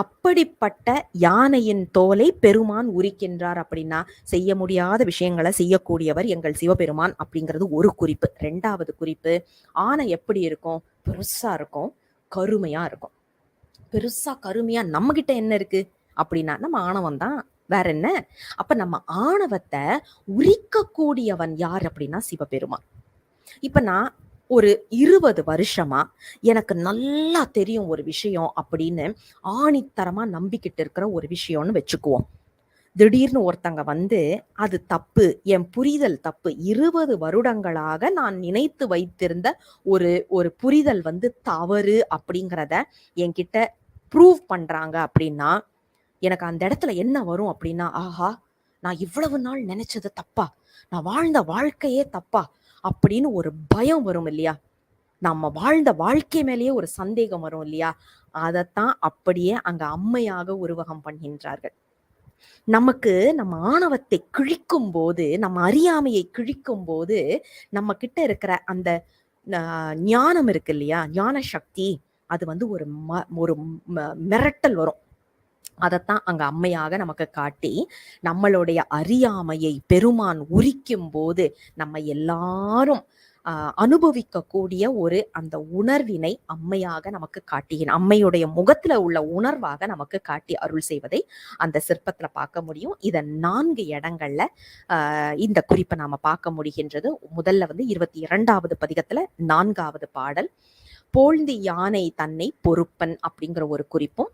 அப்படிப்பட்ட யானையின் தோலை பெருமான் உரிக்கின்றார் அப்படின்னா செய்ய முடியாத விஷயங்களை செய்யக்கூடியவர் எங்கள் சிவபெருமான் அப்படிங்கிறது ஒரு குறிப்பு. 2வது குறிப்பு, ஆனை எப்படி இருக்கும், பெருசா இருக்கும், கருமையா இருக்கும். பெருசா கருமையா நம்ம கிட்ட என்ன இருக்கு அப்படின்னா நம்ம ஆணவம் தான், வேற என்ன. அப்ப நம்ம ஆணவத்தை உரிக்கக்கூடியவன் யார் அப்படின்னா சிவபெருமான். இப்ப நான் ஒரு 20 வருஷமா எனக்கு நல்லா தெரியும் ஒரு விஷயம் அப்படின்னு ஆணித்தரமா நம்பிக்கிட்டு இருக்கிற ஒரு விஷயம்னு வச்சுக்குவோம். திடீர்னு ஒருத்தங்க வந்து அது தப்பு, என் புரிதல் தப்பு, 20 வருடங்களாக நான் நினைத்து வைத்திருந்த ஒரு ஒரு புரிதல் வந்து தவறு அப்படிங்கிறத என்கிட்ட ப்ரூவ் பண்றாங்க அப்படின்னா, எனக்கு அந்த இடத்துல என்ன வரும் அப்படின்னா, ஆஹா, நான் இவ்வளவு நாள் நினைச்சது தப்பா, நான் வாழ்ந்த வாழ்க்கையே தப்பா அப்படின்னு ஒரு பயம் வரும் இல்லையா? நம்ம வாழ்ந்த வாழ்க்கை மேலேயே ஒரு சந்தேகம் வரும் இல்லையா? அதத்தான் அப்படியே அங்க அம்மையாக உருவகம் பண்ணுகின்றார்கள். நமக்கு நம்ம ஆணவத்தை கிழிக்கும் போது, நம்ம அறியாமையை கிழிக்கும் போது, நம்ம கிட்ட இருக்கிற அந்த ஞானம் இருக்கு இல்லையா? ஞான சக்தி, அது வந்து ஒரு மிரட்டல் வரும். அதத்தான் அங்க அம்மையாக நமக்கு காட்டி, நம்மளுடைய அறியாமையை பெருமான் உரிக்கும் போது, நம்ம எல்லாரும் அனுபவிக்கக்கூடிய ஒரு அந்த உணர்வினை அம்மையாக நமக்கு காட்டுகிறார். அம்மையுடைய முகத்துல உள்ள உணர்வாக நமக்கு காட்டி அருள் செய்வதை அந்த சிற்பத்துல பார்க்க முடியும். இத 4 இடங்கள்ல இந்த குறிப்பை நாம பார்க்க முடிகின்றது. முதல்ல வந்து 22வது பதிகத்துல 4வது பாடல், போழ்ந்தி யானை தன்னை பொறுப்பன் அப்படிங்கிற ஒரு குறிப்பும்,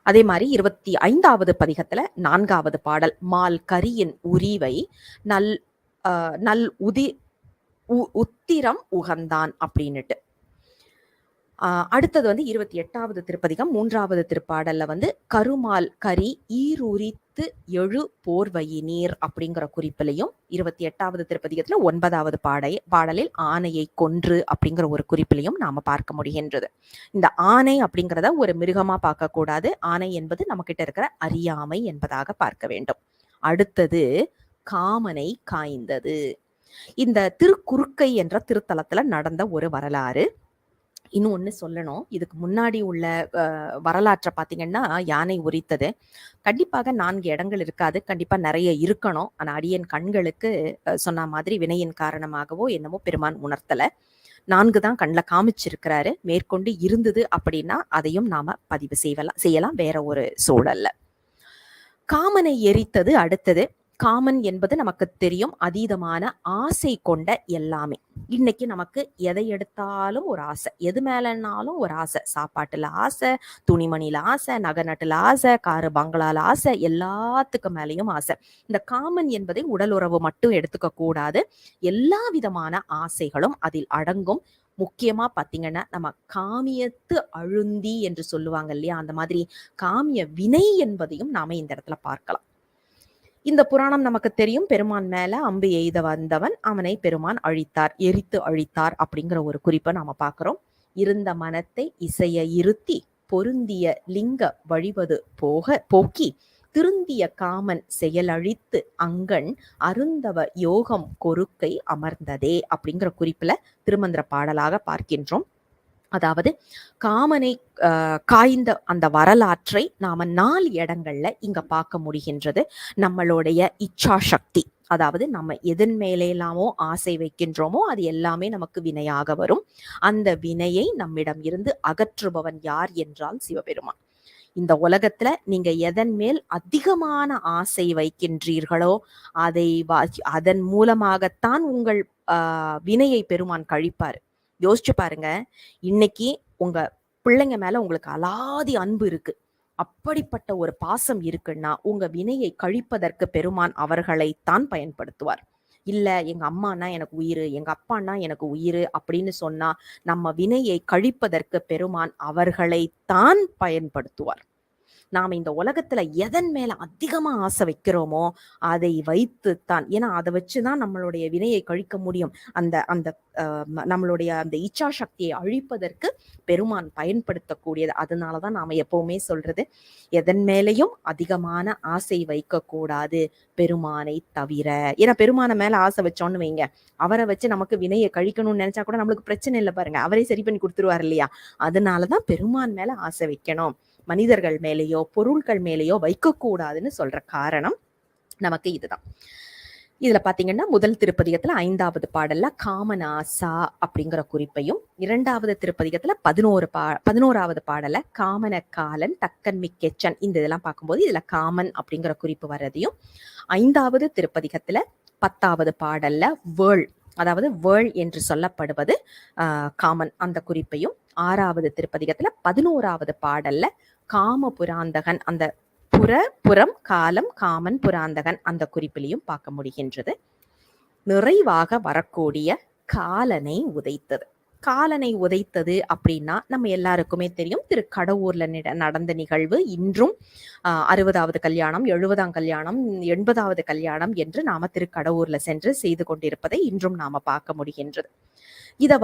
அதே மாதிரி 25வது பதிகத்துல 4வது பாடல், மால் கரியின் உரிவை நல் உத்திரம் உகந்தான் அப்படின்னுட்டு. அடுத்தது வந்து 28வது திருப்பதிகம் 3வது திருப்பாடல்ல வந்து கருமால் கரி ஈருரித்து எழு போர்வையினீர் அப்படிங்கிற குறிப்பிலையும், 28வது திருப்பதிகத்துல 9வது பாடலில் ஆனையை கொன்று அப்படிங்கிற ஒரு குறிப்பிலையும் நாம பார்க்க முடிகின்றது. இந்த ஆனை அப்படிங்கிறத ஒரு மிருகமா பார்க்க கூடாது. ஆனை என்பது நம்ம கிட்ட இருக்கிற அறியாமை என்பதாக பார்க்க வேண்டும். அடுத்தது காமனை காய்ந்தது. இந்த திருக்குறுக்கை என்ற திருத்தலத்துல நடந்த ஒரு வரலாறு. இன்னொன்னு சொல்லணும், இதுக்கு முன்னாடி உள்ள வரலாற்றை பார்த்தீங்கன்னா, யானை உரித்தது கண்டிப்பாக 4 இடங்கள் இருக்காது, கண்டிப்பா நிறைய இருக்கணும். ஆனா அடியன் கண்களுக்கு சொன்ன மாதிரி வினையின் காரணமாகவோ என்னமோ பெருமான் உணர்த்தல. 4 தான் கண்ணில் காமிச்சிருக்கிறாரு. மேற்கொண்டு இருந்தது அப்படின்னா அதையும் நாம பதிவு செய்யலாம் வேற ஒரு சூழல்ல. காமனை எரித்தது அடுத்தது. காமன் என்பது நமக்கு தெரியும், அதீதமான ஆசை கொண்ட எல்லாமே. இன்னைக்கு நமக்கு எதை எடுத்தாலும் ஒரு ஆசை, எது மேலனாலும் ஒரு ஆசை. சாப்பாட்டுல ஆசை, துணிமணில ஆசை, நகநட்டுல ஆசை, காரு பங்களால ஆசை, எல்லாத்துக்கு மேலேயும் ஆசை. இந்த காமன் என்பதை உடல் உறவு மட்டும் எடுத்துக்க கூடாது, எல்லா விதமான ஆசைகளும் அதில் அடங்கும். முக்கியமா பாத்தீங்கன்னா நம்ம காமியத்து அழுந்தி என்று சொல்லுவாங்க இல்லையா, அந்த மாதிரி காமிய வினை என்பதையும் நாம இந்த இடத்துல பார்க்கலாம். இந்த புராணம் நமக்கு தெரியும், பெருமான் மேல அம்பு எய்த வந்தவன் அவனை பெருமான் அழித்தார், எரித்து அழித்தார் அப்படிங்கிற ஒரு குறிப்பை நாம பார்க்கிறோம். இருந்த மனத்தை இசைய இருத்தி பொருந்திய லிங்க வழிவது போக்கி திருந்திய காமன் செயலழித்து அங்கண் அருந்தவ யோகம் கொருக்கை அமர்ந்ததே அப்படிங்கிற குறிப்புல திருமந்திர பாடலாக பார்க்கின்றோம். அதாவது காமனை காய்ந்த அந்த வரலாற்றை நாம 4 இடங்கள்ல இங்க பார்க்க முடிகின்றது. நம்மளுடைய இச்சா சக்தி, அதாவது நம்ம எதன் மேலேலாமோ ஆசை வைக்கின்றோமோ அது எல்லாமே நமக்கு வினையாக வரும். அந்த வினையை நம்மிடம் இருந்து அகற்றுபவன் யார் என்றால் சிவபெருமான். இந்த உலகத்துல நீங்க எதன் மேல் அதிகமான ஆசை வைக்கின்றீர்களோ அதன் மூலமாகத்தான் உங்கள் வினையை பெருமான் கழிப்பாரு. யோசிச்சு பாருங்க, இன்னைக்கு உங்க பிள்ளைங்க மேல உங்களுக்கு அலாதி அன்பு இருக்கு, அப்படிப்பட்ட ஒரு பாசம் இருக்குன்னா உங்க வினையை கழிப்பதற்கு பெருமான் அவர்களைத்தான் பயன்படுத்துவார். இல்ல எங்க அம்மானா எனக்கு உயிர், எங்க அப்பான்னா எனக்கு உயிர் அப்படின்னு சொன்னா நம்ம வினையை கழிப்பதற்கு பெருமான் அவர்களைத்தான் பயன்படுத்துவார். நாம இந்த உலகத்துல எதன் மேல அதிகமா ஆசை வைக்கிறோமோ அதை வைத்துத்தான், ஏன்னா அதை வச்சுதான் நம்மளுடைய வினையை கழிக்க முடியும். அந்த அந்த நம்மளுடைய அந்த இச்சா சக்தியை அழிப்பதற்கு பெருமான் பயன்படுத்தக்கூடியது. அதனாலதான் நாம எப்பவுமே சொல்றது, எதன் மேலையும் அதிகமான ஆசை வைக்க கூடாது பெருமானை தவிர. ஏன்னா பெருமான மேல ஆசை வச்சோன்னு வைங்க, அவரை வச்சு நமக்கு வினையை கழிக்கணும்னு நினைச்சா கூட நம்மளுக்கு பிரச்சனை இல்லை பாருங்க, அவரே சரி பண்ணி கொடுத்துருவார் இல்லையா. அதனாலதான் பெருமான் மேல ஆசை வைக்கணும், மனிதர்கள் மேலேயோ பொருட்கள் மேலேயோ வைக்கக்கூடாதுன்னு சொல்ற காரணம் நமக்கு இதுதான். இதுல பாத்தீங்கன்னா முதல் திருப்பதிகத்துல 5வது பாடல்ல காமனாசா அப்படிங்கிற குறிப்பையும், 2வது திருப்பதிகத்துல 11வது பாடல காமன காலன் தக்கன் மிக்கெச்சன், இந்த இதெல்லாம் பார்க்கும்போது இதுல காமன் அப்படிங்கிற குறிப்பு வர்றதையும், 5வது திருப்பதிகத்துல 10வது பாடல்ல வேள், அதாவது வேள் என்று சொல்லப்படுவது காமன், அந்த குறிப்பையும், 6வது திருப்பதிகத்துல 11வது பாடல்ல காம புராந்தகன், அந்த புறம், காலம், காமன், புராந்தகன் அந்த குறிப்பிலையும் பார்க்க முடிகின்றது. நிறைவாக வரக்கூடிய காலனை உதைத்தது. காலனை உதைத்தது அப்படின்னா நம்ம எல்லாருக்குமே தெரியும், திருக்கடவூர்ல நடந்த நிகழ்வு. இன்றும் 60வது கல்யாணம், 70ஆம் கல்யாணம், 80வது கல்யாணம் என்று நாம திருக்கடவூர்ல சென்று செய்து கொண்டிருப்பதை இன்றும் நாம பார்க்க முடிகின்றது. இத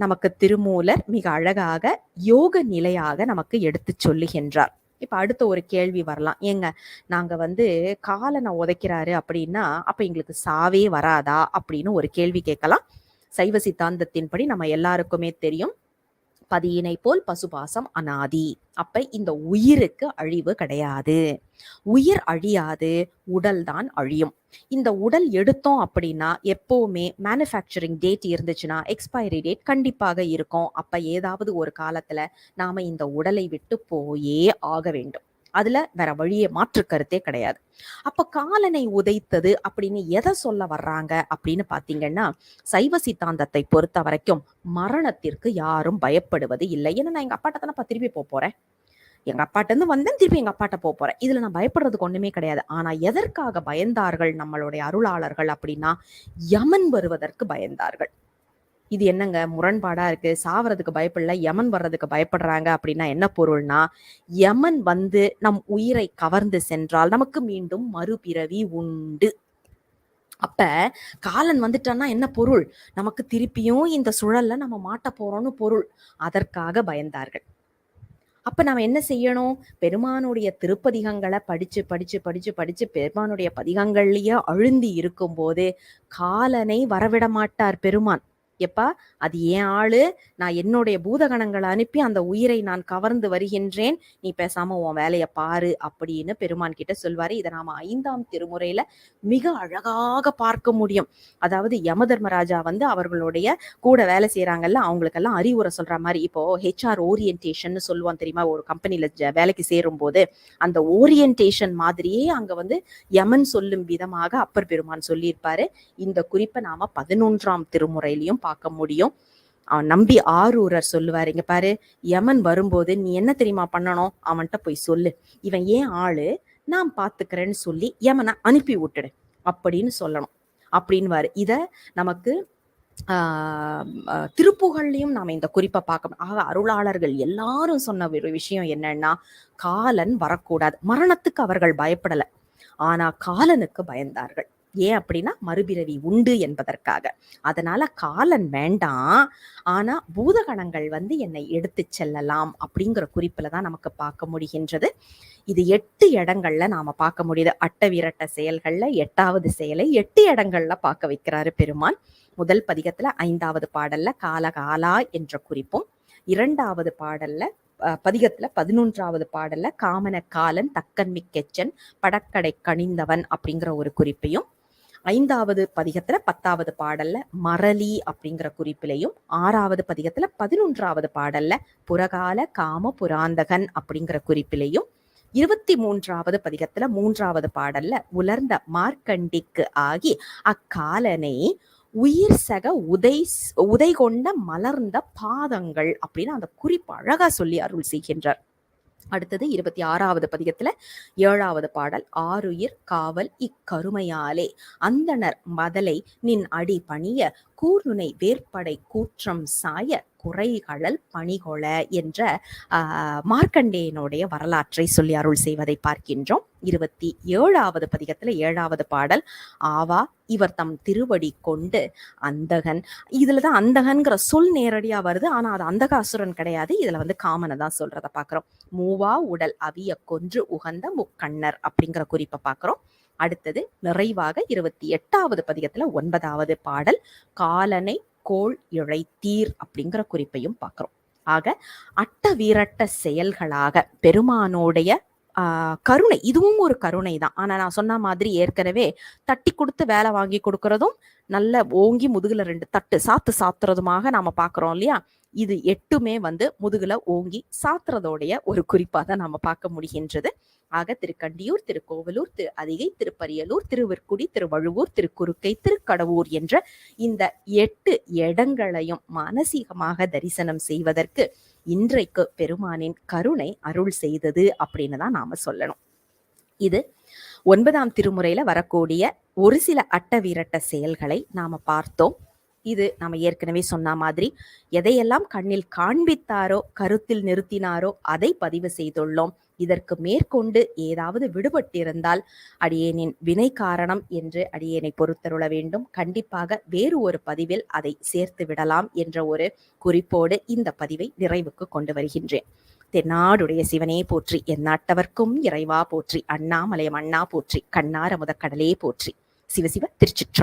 நமக்கு திருமூலர் மிக அழகாக யோக நிலையாக நமக்கு எடுத்து சொல்லுகின்றார். இப்ப அடுத்த ஒரு கேள்வி வரலாம், ஏங்க நாங்க காலனை உதைக்கிறாரு அப்படின்னா அப்ப எங்களுக்கு சாவே வராதா அப்படின்னு ஒரு கேள்வி கேட்கலாம். சைவ சித்தாந்தத்தின்படி நம்ம எல்லாருக்குமே தெரியும், பதியினை போல் பசுபாசம் அனாதி. அப்ப இந்த உயிருக்கு அழிவு கிடையாது, உயிர் அழியாது, உடல் தான் அழியும். இந்த உடல் எடுத்தோம் அப்படின்னா எப்பவுமே மேனுஃபேக்சரிங் டேட் இருந்துச்சுன்னா எக்ஸ்பைரி டேட் கண்டிப்பாக இருக்கும். அப்ப ஏதாவது ஒரு காலத்துல நாம இந்த உடலை விட்டு போயே ஆக வேண்டும். அதுல வேற வழியே மாற்று கருத்தே கிடையாது. அப்ப காலனை உதைத்தது அப்படின்னு எதை சொல்ல வர்றாங்க அப்படின்னு பாத்தீங்கன்னா, சைவ சித்தாந்தத்தை பொறுத்த வரைக்கும் மரணத்திற்கு யாரும் பயப்படுவது இல்லை. ஏன்னா நான் எங்க அப்பாட்ட தானே திருப்பி போறேன், எங்க அப்பாட்ட இருந்து வந்தேன், திருப்பி எங்க அப்பாட்ட போறேன். இதுல நான் பயப்படுறதுக்கு ஒண்ணுமே கிடையாது. ஆனா எதற்காக பயந்தார்கள் நம்மளுடைய அருளாளர்கள் அப்படின்னா, யமன் வருவதற்கு பயந்தார்கள். இது என்னங்க முரண்பாடா இருக்கு, சாவறதுக்கு பயப்படல யமன் வர்றதுக்கு பயப்படுறாங்க அப்படின்னா என்ன பொருள்னா, யமன் நம் உயிரை கவர்ந்து சென்றால் நமக்கு மீண்டும் மறுபிறவி உண்டு. அப்ப காலன் வந்துட்டான்னா என்ன பொருள், நமக்கு திருப்பியும் இந்த சுழல்ல நம்ம மாட்ட போறோம்னு பொருள். அதற்காக பயந்தார்கள். அப்ப நாம என்ன செய்யணும், பெருமானுடைய திருப்பதிகங்களை படிச்சு படிச்சு படிச்சு படிச்சு பெருமானுடைய பதிகங்கள்லயே அழுந்தி இருக்கும் போது காலனை வரவிட மாட்டார் பெருமான். எப்பா அது ஏன் ஆளு, நான் என்னுடைய பூதகணங்களை அனுப்பி அந்த உயிரை நான் கவர்ந்து வருகின்றேன், நீ பேசாம உன் வேலையை பாரு அப்படின்னு பெருமான் கிட்ட சொல்வாரு. இதை நாம 5ஆம் திருமுறையில மிக அழகாக பார்க்க முடியும். அதாவது யம தர்மராஜா அவர்களுடைய கூட வேலை செய்யறாங்கல்ல, அவங்களுக்கெல்லாம் அறிவுரை சொல்ற மாதிரி, இப்போ HR ஓரியன்டேஷன் சொல்லுவான் தெரியுமா, ஒரு கம்பெனில வேலைக்கு சேரும் போது அந்த ஓரியன்டேஷன் மாதிரியே அங்க யமன் சொல்லும் விதமாக அப்பர் பெருமான் சொல்லியிருப்பாரு. இந்த குறிப்பை நாம 11ஆம் திருமுறையிலையும் பார்க்க முடியும். நம்பி ஆரூரர் சொல்லுவாரு, இங்க பாரு, யமன் வரும்போது நீ என்ன தெரியுமா பண்ணணும், அவன்கிட்ட போய் சொல்லு, இவன் ஏன் ஆளு நான் பாத்துக்கிறேன்னு சொல்லி யமனை அனுப்பி விட்டுடு அப்படின்னு சொல்லணும் அப்படின்னு. இத நமக்கு திருப்புகள்லையும் நாம இந்த குறிப்பை பார்க்கணும். ஆக அருளாளர்கள் எல்லாரும் சொன்ன ஒரு விஷயம் என்னன்னா, காலன் வரக்கூடாது. மரணத்துக்கு அவர்கள் பயப்படல, ஆனா காலனுக்கு பயந்தார்கள். ஏன் அப்படின்னா மறுபிறவி உண்டு என்பதற்காக. அதனால காலன் வேண்டாம், ஆனா பூதகணங்கள் என்னை எடுத்து செல்லலாம் அப்படிங்கிற குறிப்புல தான் நமக்கு பார்க்க முடிகின்றது. இது 8 இடங்கள்ல நாம பார்க்க முடியுது. அட்ட விரட்ட செயல்கள்ல 8வது செயலை 8 இடங்கள்ல பார்க்க வைக்கிறாரு பெருமான். முதல் பதிகத்துல 5வது பாடல்ல காலகாலா என்ற குறிப்பும், 2வது பாடல்ல பதிகத்துல 11வது பாடல்ல காமன காலன் தக்கன் மிக்கெச்சன் படக்கடை கணிந்தவன் அப்படிங்கிற ஒரு குறிப்பையும், 5வது பதிகத்துல 10வது பாடல்ல மரளி அப்படிங்கிற குறிப்பிலையும், 6வது பதிகத்துல 11வது பாடல்ல புறகால காம புராந்தகன் அப்படிங்கிற குறிப்பிலையும், 23வது பதிகத்துல 3வது பாடல்ல உலர்ந்த மார்க்கண்டிக்கு ஆகி அக்காலனை உயிர் சக உதை கொண்ட மலர்ந்த பாதங்கள் அப்படின்னு அந்த குறிப்பு அழகா சொல்லி அருள் செய்கின்றார். அடுத்தது 26வது பதிகத்துல 7வது பாடல், ஆருயிர் காவல் இக்கருமையாலே அந்தனர் மதலை நின் அடி பணிய கூர்நுனை வேற்படை கூற்றம் சாய குறைகளல் பணிகொள என்ற மார்க்கண்டேயனுடைய வரலாற்றை சொல்லி அருள் செய்வதை பார்க்கின்றோம். 27வது பதிகத்துல 7வது பாடல், ஆவா இவர் தம் திருவடி கொண்டு அந்தகன். இதுலதான் அந்தகன்கிற சொல் நேரடியா வருது, ஆனா அது அந்தகாசுரன் கிடையாது. இதுல காமனை தான் சொல்றத பாக்குறோம். மூவா உடல் அவிய கொன்று உகந்த முக்கண்ணர் அப்படிங்கிற குறிப்பை பாக்குறோம். அடுத்தது நிறைவாக 28வது பதிகத்துல 9வது பாடல், காலனை கோள் இழைத்தீர் அப்படிங்கிற குறிப்பையும் பார்க்கிறோம். ஆக அட்ட வீரட்ட செயல்களாக பெருமானோடைய கருணை, இதுவும் ஒரு கருணை தான். ஆனா நான் சொன்ன மாதிரி ஏற்கனவே தட்டி கொடுத்து வேலை வாங்கி கொடுக்கறதும், நல்ல ஓங்கி முதுகுல 2 தட்டு சாத்துறதுமாக நாம பாக்குறோம் இல்லையா. இது 8மே முதுகுல ஓங்கி சாத்துறதோடைய ஒரு குறிப்பா தான் நாம பார்க்க முடிகின்றது. ஆக திருக்கண்டியூர், திருக்கோவலூர், திரு அதிகை, திருப்பரியலூர், திருவிற்குடி, திருவழுவூர், திருக்குறுக்கை, திருக்கடவூர் என்ற இந்த 8 இடங்களையும் மானசீகமாக தரிசனம் செய்வதற்கு இன்றைக்கு பெருமானின் கருணை அருள் செய்தது அப்படின்னு தான் நாம சொல்லணும். இது 9ஆம் திருமுறையில வரக்கூடிய ஒரு சில அட்டவீரட்ட செயல்களை நாம பார்த்தோம். இது நாம ஏற்கனவே சொன்ன மாதிரி எதையெல்லாம் கண்ணில் காண்பித்தாரோ, கருத்தில் நிறுத்தினாரோ அதை பதிவு செய்துள்ளோம். இதற்கு மேற்கொண்டு ஏதாவது விடுபட்டிருந்தால் அடியேனின் வினை காரணம் என்று அடியேனை பொறுத்தருள வேண்டும். கண்டிப்பாக வேறு ஒரு பதிவில் அதை சேர்த்து விடலாம் என்ற ஒரு குறிப்போடு இந்த பதிவை நிறைவுக்கு கொண்டு வருகின்றேன். தென்னாடுடைய சிவனே போற்றி, எந்நாட்டவர்க்கும் இறைவா போற்றி, அண்ணாமலையம் அண்ணா போற்றி, கண்ணார முதக்கடலே போற்றி. சிவசிவ திருச்சிற்றம்பலம்.